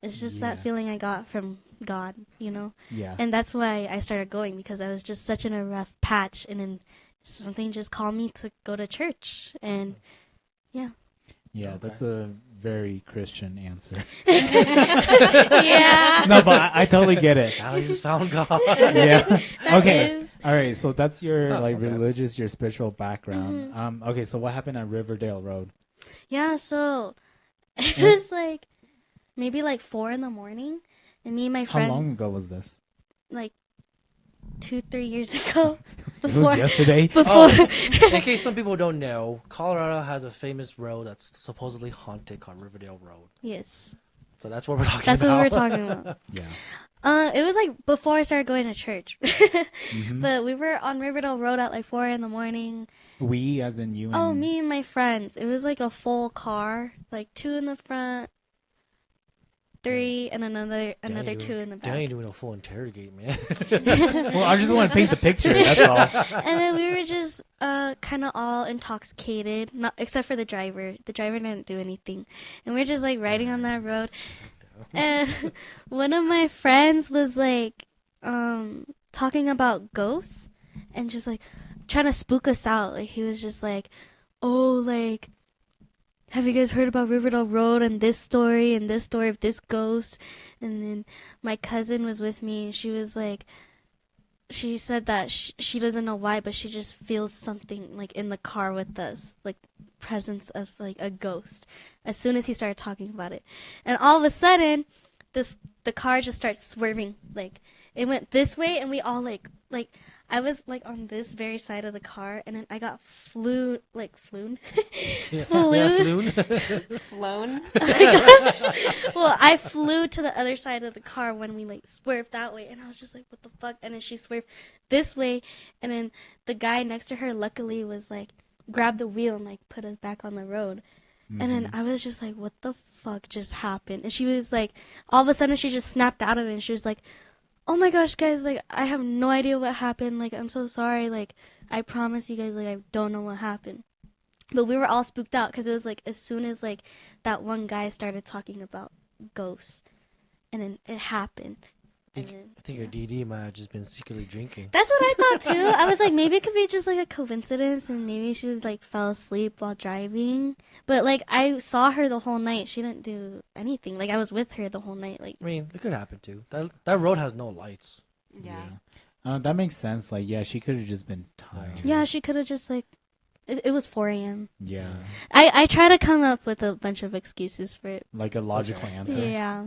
It's just that feeling I got from God, you know? Yeah. And that's why I started going, because I was just such in a rough patch, and then something just called me to go to church, and yeah. Yeah, that's a very Christian answer. Yeah. No, but I totally get it. Aly just found God. Yeah. That Okay. is- All right. So that's your okay. religious, your spiritual background. Okay. So what happened at Riverdale Road? Yeah, so it was like maybe like 4 in the morning, and me and my How friend, long ago was this? like 2-3 years ago, It was yesterday. before. In case some people don't know, Colorado has a famous road that's supposedly haunted called Riverdale Road. Yes, So that's what we're talking that's about. what we're talking about. Yeah. It was like before I started going to church, Mhm. but we were on Riverdale Road at like 4 in the morning. We, as in you and... Oh, me and my friends. It was like a full car, like 2 in the front, 3, and another Danny 2 in the Danny back. doing a full interrogate, man. Well, I just want to paint the picture. That's all. And then we were just kind of all intoxicated, not except for the driver. The driver didn't do anything, and we were just like riding on that road. And one of my friends was like talking about ghosts and just like trying to spook us out. Like he was just like, oh, like have you guys heard about Riverdale Road and this story of this ghost? And then my cousin was with me, and she was like, she said that she doesn't know why, but she just feels something like in the car with us, like presence of like a ghost. As soon as he started talking about it, and all of a sudden, the car just starts swerving. Like it went this way, and we all like I was like on this very side of the car, and then I got flown. Yeah, Flew. Flown. Well, I flew to the other side of the car when we like swerved that way, and I was just like, "What the fuck?" And then she swerved this way, and then the guy next to her luckily was like, grabbed the wheel and like put us back on the road. And then I was just like, "What the fuck just happened?" And she was like, all of a sudden she just snapped out of it, and she was like, "Oh my gosh, guys, like, I have no idea what happened. Like, I'm so sorry. Like, I promise you guys, like, I don't know what happened." But we were all spooked out because it was, like, as soon as, like, that one guy started talking about ghosts. And then it happened. I think your DD might have just been secretly drinking. That's what I thought, too. I was like, maybe it could be just, like, a coincidence. And maybe she was, like, fell asleep while driving. But, like, I saw her the whole night. She didn't do anything. Like, I was with her the whole night. Like, I mean, it could happen, too. That road has no lights. Yeah. That makes sense. Like, yeah, she could have just been tired. yeah, she could have just, like, it was 4 a.m. Yeah. I try to come up with a bunch of excuses for it. Like a logical answer. Yeah.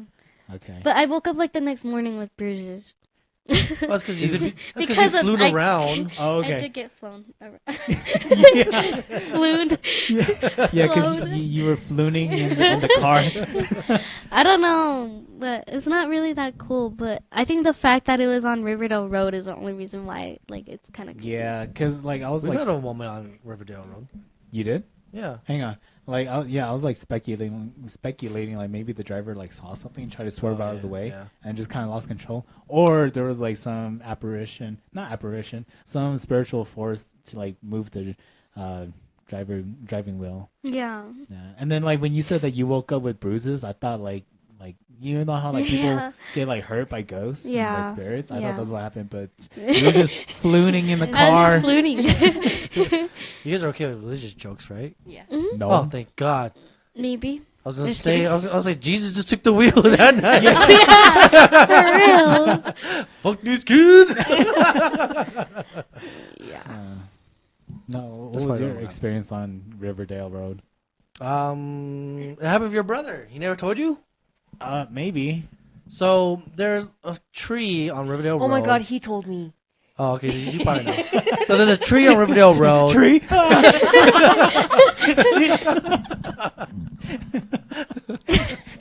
Okay. But I woke up like the next morning with bruises. Well, that's because you Because of- flew around. Oh, I okay. did get flown. Yeah. Flown. Yeah, because Flown. you were flooning in the car. I don't know, but it's not really that cool. But I think the fact that it was on Riverdale Road is the only reason why, like, it's kind of Yeah, because like I was We like, had a moment on Riverdale Road. you did? Yeah. Hang on. Like, I was like speculating, like maybe the driver like saw something and tried to swerve out of the way and just kind of lost control, or there was like some some spiritual force to like move the driving wheel. Yeah. Yeah, and then like when you said that you woke up with bruises, I thought like you know how like people Yeah. get like hurt by ghosts, and Yeah. by spirits. I Yeah. thought that's what happened, but you were just flooning in the I car. was just flooning. You guys are okay with religious jokes, right? Yeah. No, Oh, thank God. Maybe. I was gonna Just say, kidding. I was like, Jesus just took the wheel that night. Oh, yeah. For real. Fuck these kids. Yeah. no. What That's was probably your what experience on Riverdale Road? It happened with your brother. He never told you? Maybe. So there's a tree on Riverdale Road. Oh my God, he told me. Oh, okay, you probably know. So there's a tree on Riverdale Road. Tree.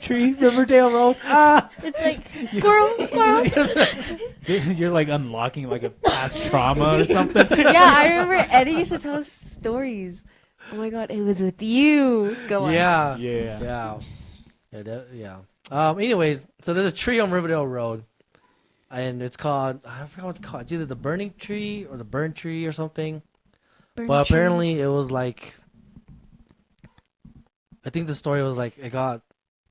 Tree, Riverdale Road. Ah, It's like, squirrel. you're like unlocking like a past trauma or something. Yeah, I remember Eddie used to tell us stories. Oh my God, it was with you. Go on. Yeah. Yeah. Yeah. Anyways, so there's a tree on Riverdale Road, and it's called, I forgot what it's called. It's either the burning tree or the burnt tree or something. But apparently it was like, I think the story was like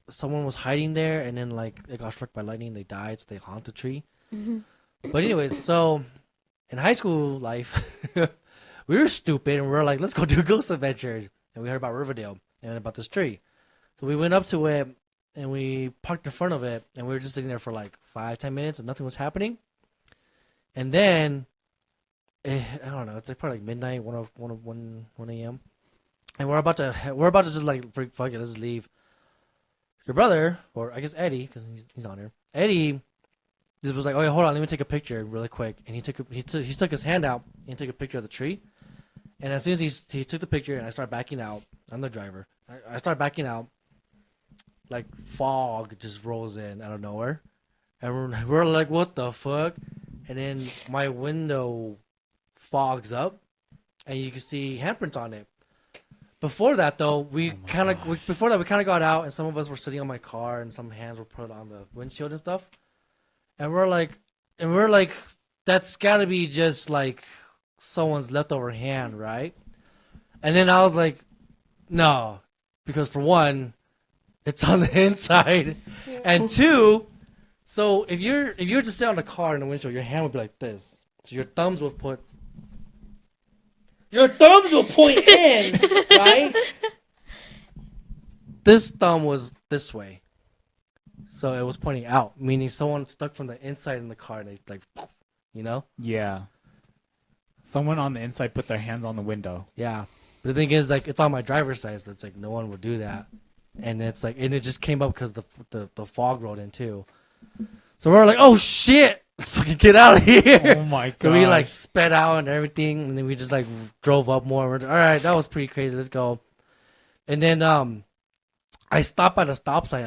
someone was hiding there, and then like it got struck by lightning. They died, so they haunt the tree. Mm-hmm. But anyways, so in high school life, we were stupid, and we were like, let's go do ghost adventures. And we heard about Riverdale and about this tree. So we went up to it, and we parked in front of it, and we were just sitting there for like 5-10 minutes, and nothing was happening. And then, I don't know, it's like probably like midnight, 1 a.m. And we're about to just like, fuck it, let's leave. Your brother, or I guess Eddie, because he's on here. Eddie just was like, "Oh, hold on, let me take a picture really quick." And he took his hand out and he took a picture of the tree. And as soon as he took the picture, and I start backing out, I'm the driver. I start backing out, like fog just rolls in out of nowhere, and we're like, "What the fuck?" And then my window fogs up, and you can see handprints on it. Before that, though, we kind of got out, and some of us were sitting on my car, and some hands were put on the windshield and stuff. And we're like, that's got to be just like someone's leftover hand, right? And then I was like, no, because for one, it's on the inside, and two, so if you're to sit on the car in the windshield, your hand would be like this, so your thumbs will point in, right? this thumb was this way, so it was pointing out, meaning someone stuck from the inside in the car, and they like, you know. Yeah. Someone on the inside put their hands on the window. Yeah. But the thing is, like, it's on my driver's side, so it's like no one would do that. And it's like, and it just came up because the fog rolled in too. So we're like, oh shit, let's fucking get out of here. Oh my god. So we like sped out and everything, and then we just like drove up more. We're like, all right, that was pretty crazy. Let's go. And then I stopped at a stop sign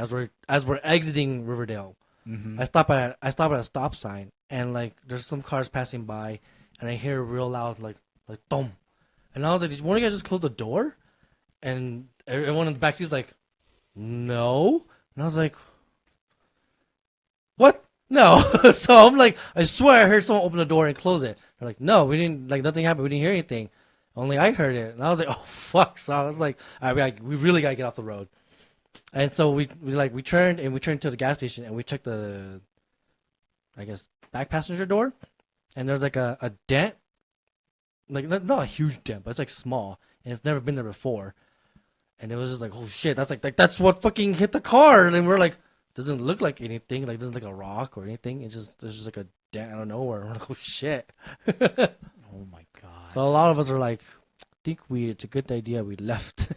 as we're exiting Riverdale. Mm-hmm. I stop at a stop sign, and like there's some cars passing by, and I hear real loud like thump, and I was like, "Did one of you guys just close the door?" And everyone in the backseat's like, "No," and I was like, "What? No." So I'm like, I swear I heard someone open the door and close it. They're like, "No, we didn't. Like nothing happened. We didn't hear anything. Only I heard it." And I was like, "Oh fuck!" So I was like, "All right, we really gotta get off the road." And so we turned to the gas station, and we checked the, I guess, back passenger door, and there's like a dent, like not a huge dent, but it's like small, and it's never been there before, and it was just like, oh shit, that's what fucking hit the car, and we're like, doesn't look like anything, like doesn't look like a rock or anything, there's just like a dent out of nowhere. We're like, oh shit. Oh my god. So a lot of us are like, I think it's a good idea we left.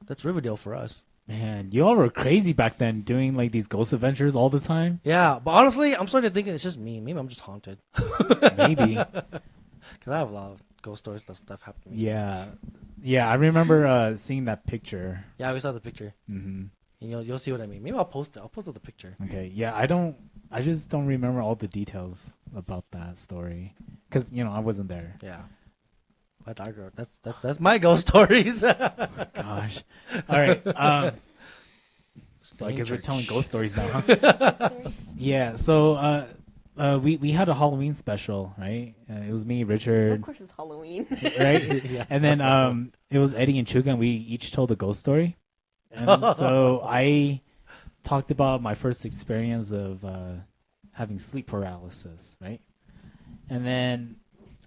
That's Riverdale for us. Man, you all were crazy back then doing like these ghost adventures all the time. Yeah, but honestly, I'm starting to think it's just me. Maybe I'm just haunted. Maybe. Because I have a lot of ghost stories that stuff happened to me. Yeah, I remember seeing that picture. Yeah, we saw the picture. Mm-hmm. And you'll see what I mean. Maybe I'll post it. I'll post up the picture. Okay, yeah, I just don't remember all the details about that story. Because, I wasn't there. Yeah. That's my ghost stories. Gosh. All right. So I guess we're telling ghost stories now, huh? Yeah. So we had a Halloween special, right? It was me, Richard. Of course, it's Halloween. Right? Yeah, and then it was Eddie and Chuga, and we each told a ghost story. And so I talked about my first experience of having sleep paralysis, right? And then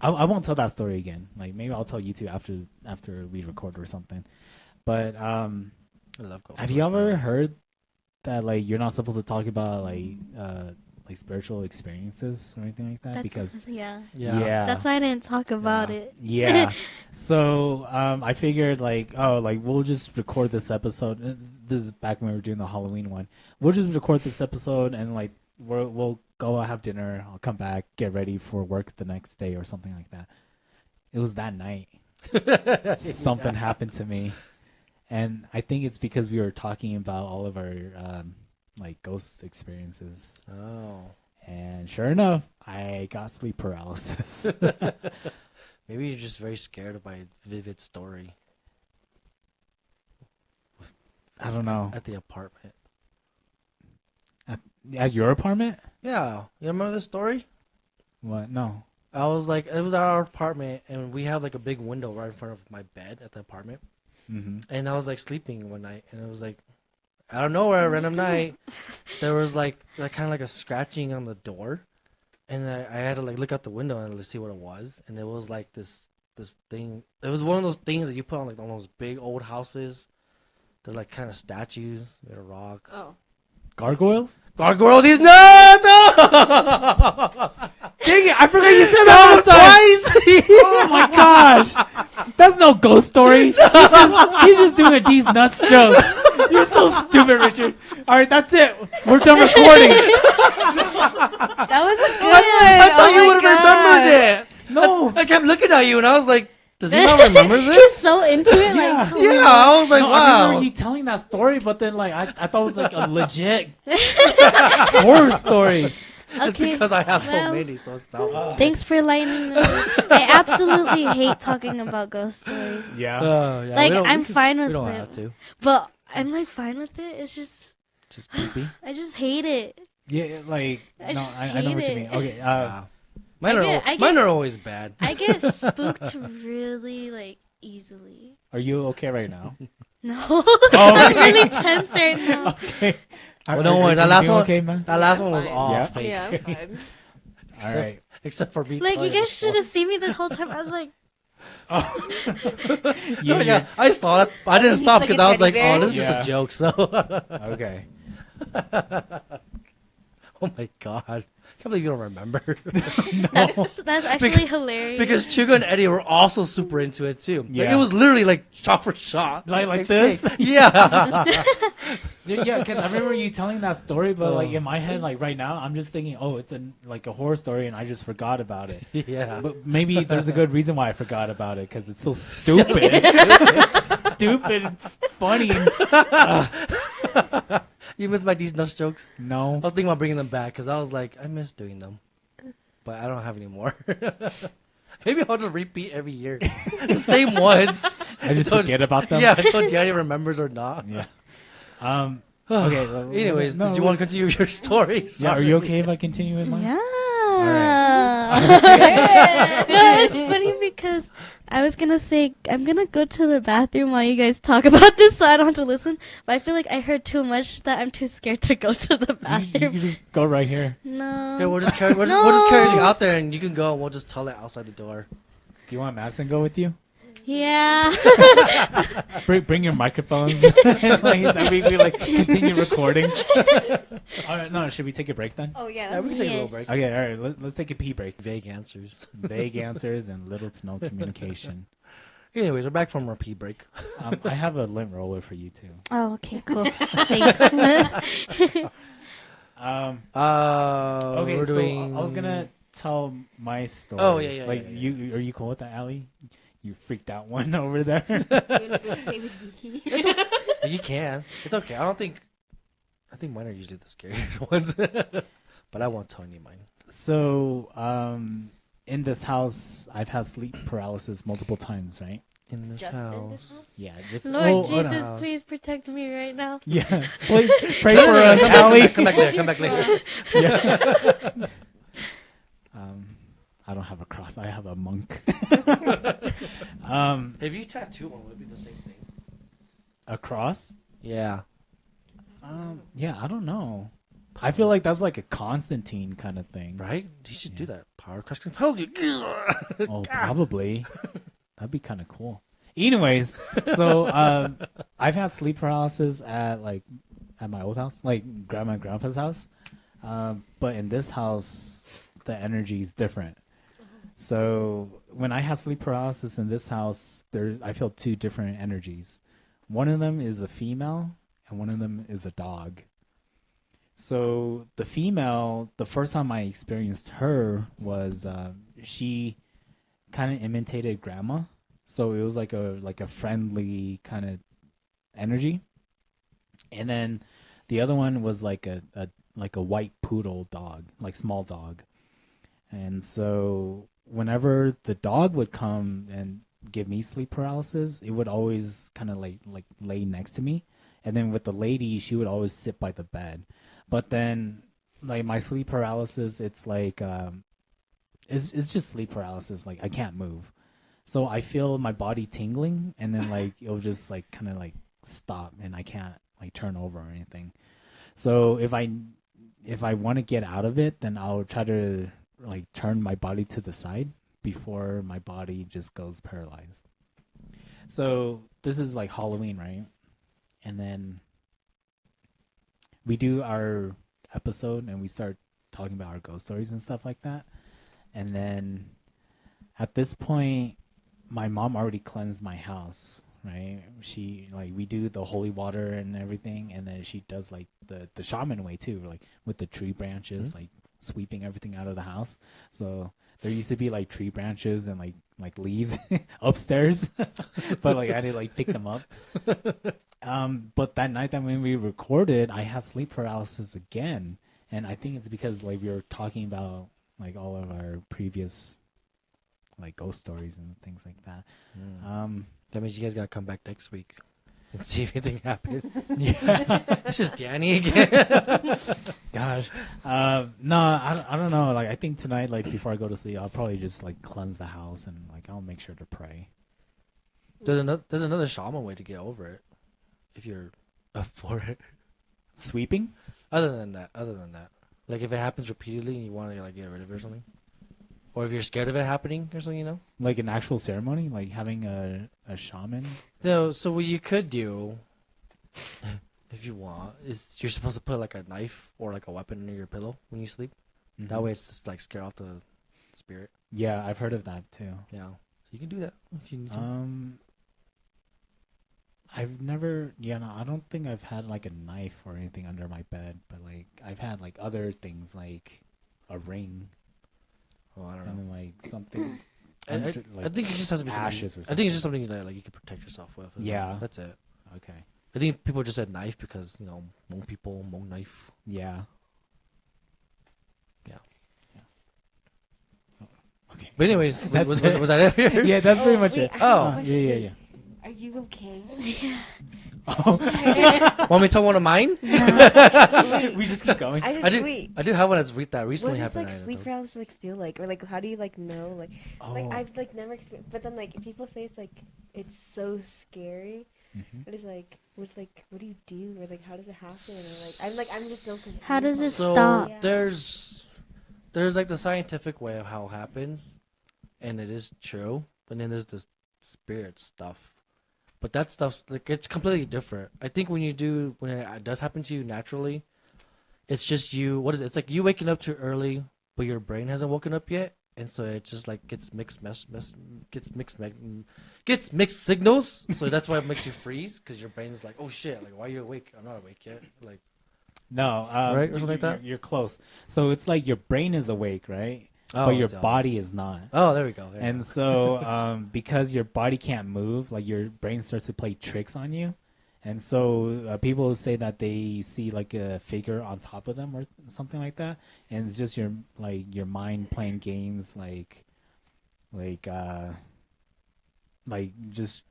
I won't tell that story again. Like maybe I'll tell you two after we record or something. But I love ghost have you stories, ever man. heard that like you're not supposed to talk about like spiritual experiences or anything like that? Because yeah. Yeah. That's why I didn't talk about it. yeah. So I figured we'll just record this episode. This is back when we were doing the Halloween one. We'll just record this episode and like we'll go have dinner. I'll come back, get ready for work the next day or something like that. It was that night. Something happened to me. And I think it's because we were talking about all of our ghost experiences. Oh. And sure enough, I got sleep paralysis. Maybe you're just very scared of my vivid story. I don't know. At the apartment. At your apartment? Yeah. You remember this story? What? No. I was like, it was at our apartment, and we had like a big window right in front of my bed at the apartment. Mm-hmm. And I was like sleeping one night, and it was like, out of nowhere, random night, there was like kind of like a scratching on the door, and I had to like look out the window and see what it was, and it was like this thing. It was one of those things that you put on like on those big old houses. They're like kind of statues made of rock. Oh. Gargoyles? Gargoyle these nuts! Dang it! I forgot you said that twice. Oh my gosh! That's no ghost story. He's just doing a D's nuts joke. You're so stupid, Richard. All right, that's it. We're done recording. That was a good one. I thought you would have remembered it. No. I kept looking at you, and I was like, does he not remember He's this? so into it. Yeah. Like, Yeah, I was like, No, I wow. remember you telling that story, but then like I thought it was like a legit horror story. It's okay. because I have so well, many, so it's so Thanks for lightening me. I absolutely hate talking about ghost stories. Yeah. yeah, Like, we don't- I'm we can- fine with We don't it. have to. But I'm like fine with it. It's just creepy. I just hate it. Yeah, like I no, just I know what you hate mean. it. Okay. Wow. Mine I mine get- are always bad. I get spooked really like easily. Are you okay right now? No, Oh, I'm okay. really tense right now. Okay. Well, don't worry. That Are you last doing one, okay, man? that last one was fine. all Yeah? fake. Yeah, I'm fine. All right. Except for me. Like you telling guys the should have seen me the whole time. I was like, Yeah, I saw it. I didn't He's stop like because a I was teddy like, bear. oh, this is Yeah. just a joke. So, Okay. oh my god, I can't believe you don't remember. That's actually hilarious. Because Chugo and Eddie were also super into it too. Like, Yeah. it was literally like shot for shot. Like this? Yeah. Yeah, because I remember you telling that story, but like Oh. in my head, like right now, I'm just thinking, oh, it's like a horror story, and I just forgot about it. Yeah. But maybe there's a good reason why I forgot about it, because it's so stupid, stupid, funny. You miss my These Nuts jokes? No, I was thinking about bringing them back because I was like, I miss doing them. But I don't have any more. Maybe I'll just repeat every year. The same ones. I just Told- forget about them. Yeah, until Danny remembers or not. Yeah. Okay. well, Anyways, no, did you want to continue your story? Yeah. Are you okay if I continue with mine? Yeah. right. No, it's funny because I was gonna say I'm gonna go to the bathroom while you guys talk about this, so I don't have to listen. But I feel like I heard too much that I'm too scared to go to the You bathroom. can just go right here. No. Yeah, we'll just carry it out there, and you can go, and we'll just tell it outside the door. Do you want Madison to go with you? Yeah. Bring your microphones. Like, that we like continue recording. All right, no, should we take a break then? Oh yeah, Yeah, that's we can take a little Yes. break. Okay, all right. Let's take a pee break. Vague answers. Vague answers and little to no communication. Anyways, we're back from our pee break. I have a lint roller for you too. Oh, okay, cool. Thanks. Okay, We're so doing. I was gonna tell my story. Oh, yeah, Like yeah. you, are you cool with that, Aly? You freaked out one over there. stay with me. You can. It's okay. I think mine are usually the scary ones. But I won't tell any of mine. So, in this house, I've had sleep paralysis multiple times, right? In this Just house. in this house? Yeah, just Lord oh, Jesus, no. please protect me right now. yeah. Pray for us, Aly. Come back later. Come back later. Yeah. I don't have a cross. I have a monk. If you tattoo one, would it be the same thing? A cross? Yeah. Yeah, I don't know. I feel like that's like a Constantine kind of thing. Right? You should do that. Power crush compels you. Oh, probably. That'd be kind of cool. Anyways, so I've had sleep paralysis at my old house, like grandma and grandpa's house. But in this house, the energy is different. So when I have sleep paralysis in this house, I feel two different energies. One of them is a female, and one of them is a dog. So the female, the first time I experienced her was she kind of imitated grandma. So it was like a friendly kind of energy. And then the other one was like a white poodle dog, like small dog. And so whenever the dog would come and give me sleep paralysis, it would always kind of like lay next to me. And then with the lady, she would always sit by the bed. But then like my sleep paralysis, it's like it's just sleep paralysis. Like I can't move. So I feel my body tingling, and then like it'll just like kind of like stop, and I can't like turn over or anything. So if I want to get out of it, then I'll try to like turn my body to the side before my body just goes paralyzed. So this is like Halloween, right? And then we do our episode and we start talking about our ghost stories and stuff like that. And then at this point, my mom already cleansed my house, right? She we do the holy water and everything, and then she does like the shaman way too, like with the tree branches, like sweeping everything out of the house. So there used to be like tree branches and like leaves upstairs, but like I didn't like pick them up. But that night that when we recorded, I had sleep paralysis again, and I think it's because like we were talking about like all of our previous like ghost stories and things like that. That means you guys gotta come back next week and see if anything happens. Yeah. It's just Danny again. Gosh, no, I don't know. Like I think tonight, like before I go to sleep, I'll probably just like cleanse the house and like I'll make sure to pray. There's another shaman way to get over it, if you're up for it. Sweeping? Other than that, like if it happens repeatedly and you want to like get rid of it or something. or if you're scared of it happening or something, you know. Like an actual ceremony, like having a shaman. No, so what you could do, if you want, is you're supposed to put like a knife or like a weapon under your pillow when you sleep. That Mhm. way, it's just like scare off the spirit. Yeah, I've heard of that too. Yeah, so you can do that if you need to. I've never, no, I don't think I've had like a knife or anything under my bed, but like I've had like other things like a ring Oh, I don't and know. then like something. I under, I think it just has to be something- ashes or I think it's just something. something that like you can protect yourself with. Yeah. That's it. Okay. I think people just said knife because Hmong people, Hmong knife. Yeah. Yeah. Okay. But anyways, That's was it. that it? Yeah, that's pretty much wait, it. I have a Oh. question. Yeah. Wait, Are you okay? Want me to tell one of mine? We just keep going. I I just do. wait. I do have one that What recently does happened. like I sleep know. paralysis like feel like, or like how do you like know like like Oh. I've like never experienced, but then like people say it's like it's so scary. Mhm. But it's like what do you do, or like how does it happen, or like I'm just so confused. How does it So stop? Yeah. there's like the scientific way of how it happens, and it is true. But then there's the spirit stuff. But that stuff's like it's completely different. I think when it does happen to you naturally, it's just you. What is it? It's like you waking up too early, but your brain hasn't woken up yet, and so it just like gets mixed signals. So that's why it makes you freeze because your brain is like, oh shit, like why are you awake? I'm not awake yet. Like No, Right, or something like that? You're close. So it's like your brain is awake, right? Oh, But your so- body is not. oh, there we go. There you And go. so, because your body can't move, like your brain starts to play tricks on you. And so, people say that they see like a figure on top of them or something like that. And it's just your mind playing games, just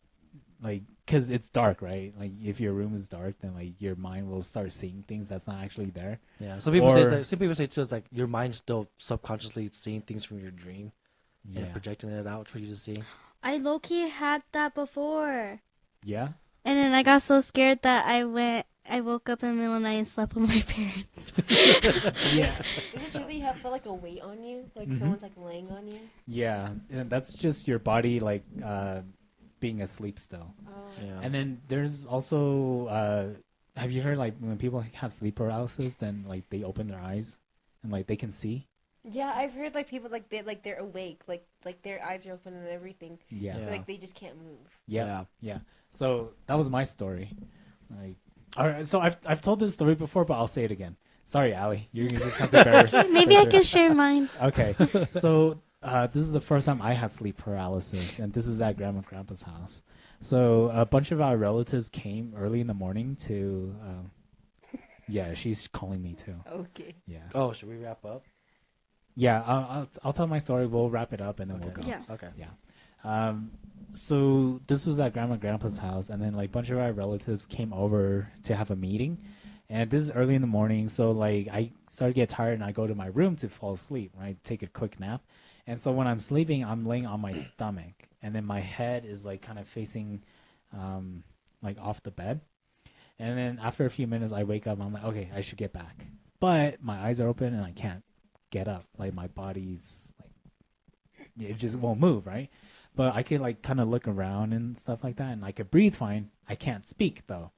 like, because it's dark, right? Like if your room is dark, then like your mind will start seeing things that's not actually there. Yeah, some people say Or- that. Some people say too, it's like your mind's still subconsciously seeing things from your dream Yeah. and projecting it out for you to see. I low-key had that before. Yeah. And then I got so scared that I woke up in the middle of the night and slept with my parents. Yeah. Is it true that you have felt like a weight on you, like Mhm. someone's like laying on you? Yeah. And that's just your body like being asleep still. Oh. Yeah. And then there's also have you heard like when people have sleep paralysis, then like they open their eyes and like they can see? Yeah, I've heard like people like they're awake, like their eyes are open and everything, Yeah. but Yeah. like they just can't move. Yeah. Yeah. So that was my story. Like, all right. So I've told this story before, but I'll say it again. Sorry, Allie. You just have to bear. Maybe I can share mine. Okay. So this is the first time I had sleep paralysis, and this is at Grandma and Grandpa's house. So a bunch of our relatives came early in the morning to. Yeah, she's calling me too. Okay. Yeah. Oh, should we wrap up? Yeah. I'll tell my story. We'll wrap it up, and then we'll Okay. go. Yeah. Okay. Yeah. So this was at Grandma and Grandpa's house, and then like a bunch of our relatives came over to have a meeting, and this is early in the morning. So like I started to get tired, and I go to my room to fall asleep, right? Take a quick nap, and so when I'm sleeping, I'm laying on my stomach, and then my head is like kind of facing, like off the bed, and then after a few minutes, I wake up. I'm like, okay, I should get back, but my eyes are open and I can't get up. Like my body's like, it just won't move, right? But I could like kind of look around and stuff like that, and I could breathe fine. I can't speak though,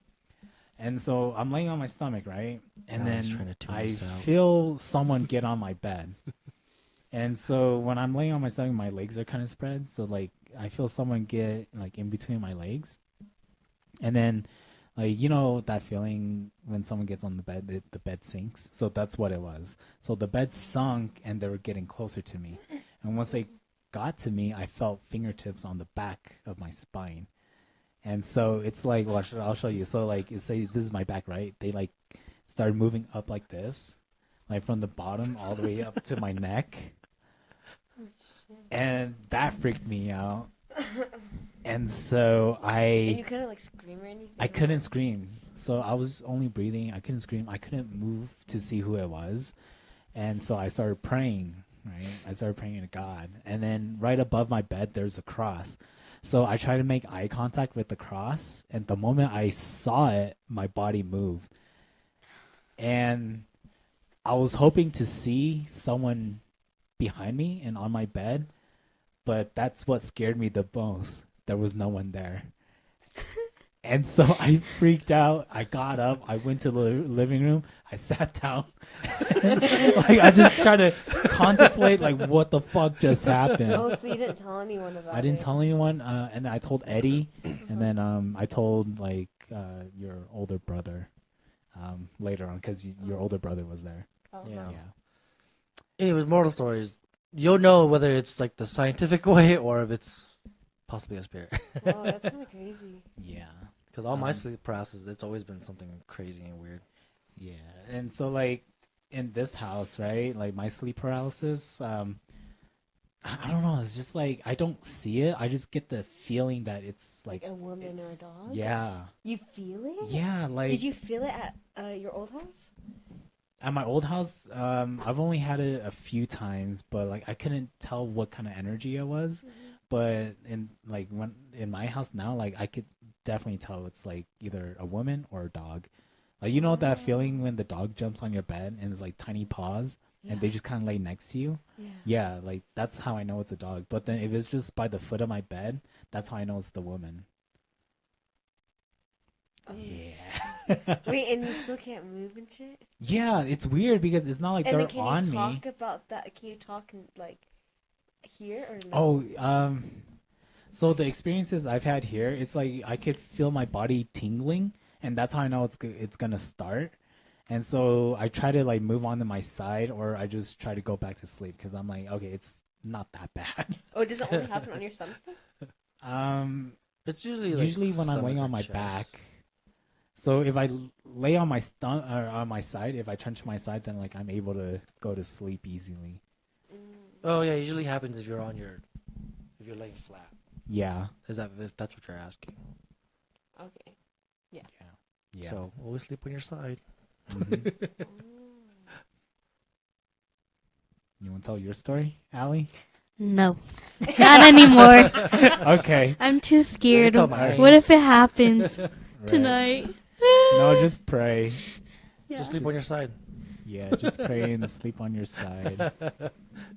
and so I'm laying on my stomach, right? And I was trying then to tune I this out. feel someone get on my bed, and so when I'm laying on my stomach, my legs are kind of spread. So like I feel someone get like in between my legs, and then like that feeling when someone gets on the bed, the bed sinks. So that's what it was. So the bed sunk, and they were getting closer to me, and once they got to me, I felt fingertips on the back of my spine. And so it's like, I'll show you. So like, say this is my back, right? They like started moving up like this, like from the bottom all the way up to my neck. And that freaked me out. And so And you couldn't like scream or anything? I couldn't scream. So I was only breathing. I couldn't scream. I couldn't move to see who it was. And so I started praying, right? I started praying to God. And then right above my bed, there's a cross. So I tried to make eye contact with the cross. And the moment I saw it, my body moved. And I was hoping to see someone behind me and on my bed, but that's what scared me the most. There was no one there. And so I freaked out. I got up. I went to the living room. I sat down. Like I just tried to contemplate like what the fuck just happened. Oh, so you didn't tell anyone about it? I didn't tell anyone, and then I told Eddie, and then I told like your older brother later on because your older brother was there. Oh, Yeah. Yeah. Anyways, moral stories. You'll know whether it's like the scientific way or if it's possibly a spirit. Wow, that's kind of crazy. Yeah. Because all my sleep paralysis, it's always been something crazy and weird. Yeah. And so like in this house, right? Like my sleep paralysis, I don't know. It's just like I don't see it. I just get the feeling that it's Like a woman or a dog? yeah, You feel it? yeah. Like Did you feel it at your old house? at my old house, I've only had it a few times, but like I couldn't tell what kind of energy it was. But in like when in my house now, like I could definitely tell it's like either a woman or a dog. Like you know that feeling when the dog jumps on your bed and it's like tiny paws and they just kind of lay next to you. Yeah. Yeah, like that's how I know it's a dog. But then if it's just by the foot of my bed, that's how I know it's the woman. Oh. Yeah. Wait, and you still can't move and shit? Yeah, it's weird because it's not like And they're then can on you me. talk about that? Can you talk like here or no? Oh, so the experiences I've had here, it's like I could feel my body tingling, and that's how I know it's gonna start. And so I try to like move on to my side, or I just try to go back to sleep because I'm like, okay, it's not that bad. Oh, does it only happen on your stomach? It's usually like Usually when I'm laying stomach or on my chest. back. So if I lay on my stomach or on my side, if I turn to my side, then like I'm able to go to sleep easily. Oh yeah, it usually happens if you're if you're laying flat. Yeah. If that's what you're asking? Okay. Yeah. So always sleep on your side. Mhm. You want to tell your story, Aly? No, not anymore. Okay. I'm too scared. tell mine. What if it happens Right. tonight? No, just pray. Yeah. Just sleep on your side. Yeah, just pray and sleep on your side.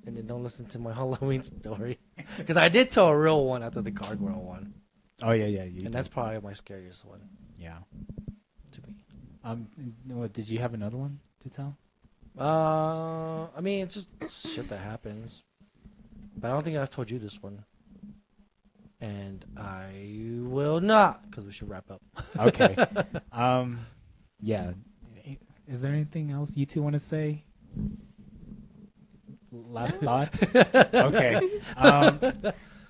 And then don't listen to my Halloween story. Because I did tell a real one after the gargoyle one. Oh yeah, you And did. that's probably my scariest one yeah. to me. What, did you have another one to tell? I mean, it's just shit that happens. But I don't think I've told you this one. And I will not, because we should wrap up. Okay. Yeah. Is there anything else you two want to say? Last thoughts? Okay.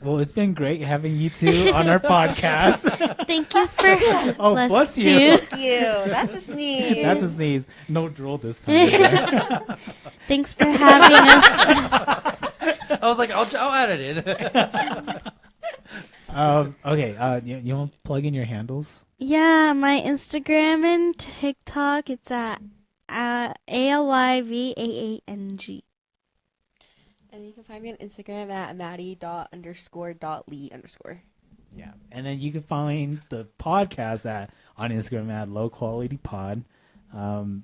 Well, it's been great having you two on our podcast. Thank you for. Oh, bless you. Thank you. That's a sneeze. That's a sneeze. No drool this time. Thanks for having us. I was like, I'll edit it. Okay. You want to plug in your handles? Yeah, my Instagram and TikTok, it's at ALYVAANG. And you can find me on Instagram at maddie._.lee_. Yeah. And then you can find the podcast on Instagram at Low Quality Pod. And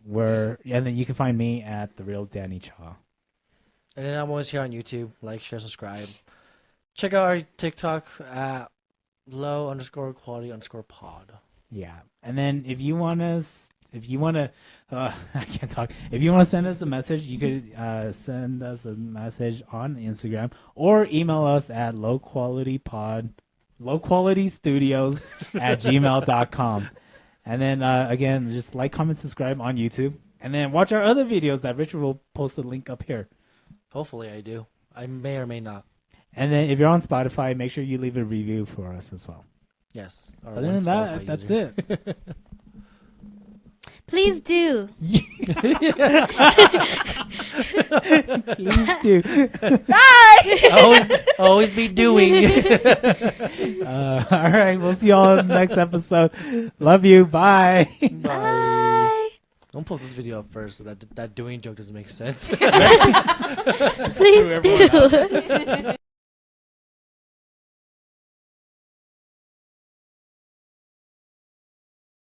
then you can find me at The Real Danny Cha. And then I'm always here on YouTube. Like, share, subscribe. Check out our TikTok at low_quality_pod. Yeah. And then if you want to, I can't talk. If you want to send us a message, you could send us a message on Instagram or email us at loqualitystudios@gmail.com. And then again, just like, comment, subscribe on YouTube, and then watch our other videos that Richard will post a link up here. Hopefully I do. I may or may not. And then if you're on Spotify, make sure you leave a review for us as well. Yes. Other than that, that's it. Please do. Please do. always be doing. All right, we'll see you all in the next episode. Love you. Bye. Bye. Don't post this video up first so that doing joke doesn't make sense. Please do.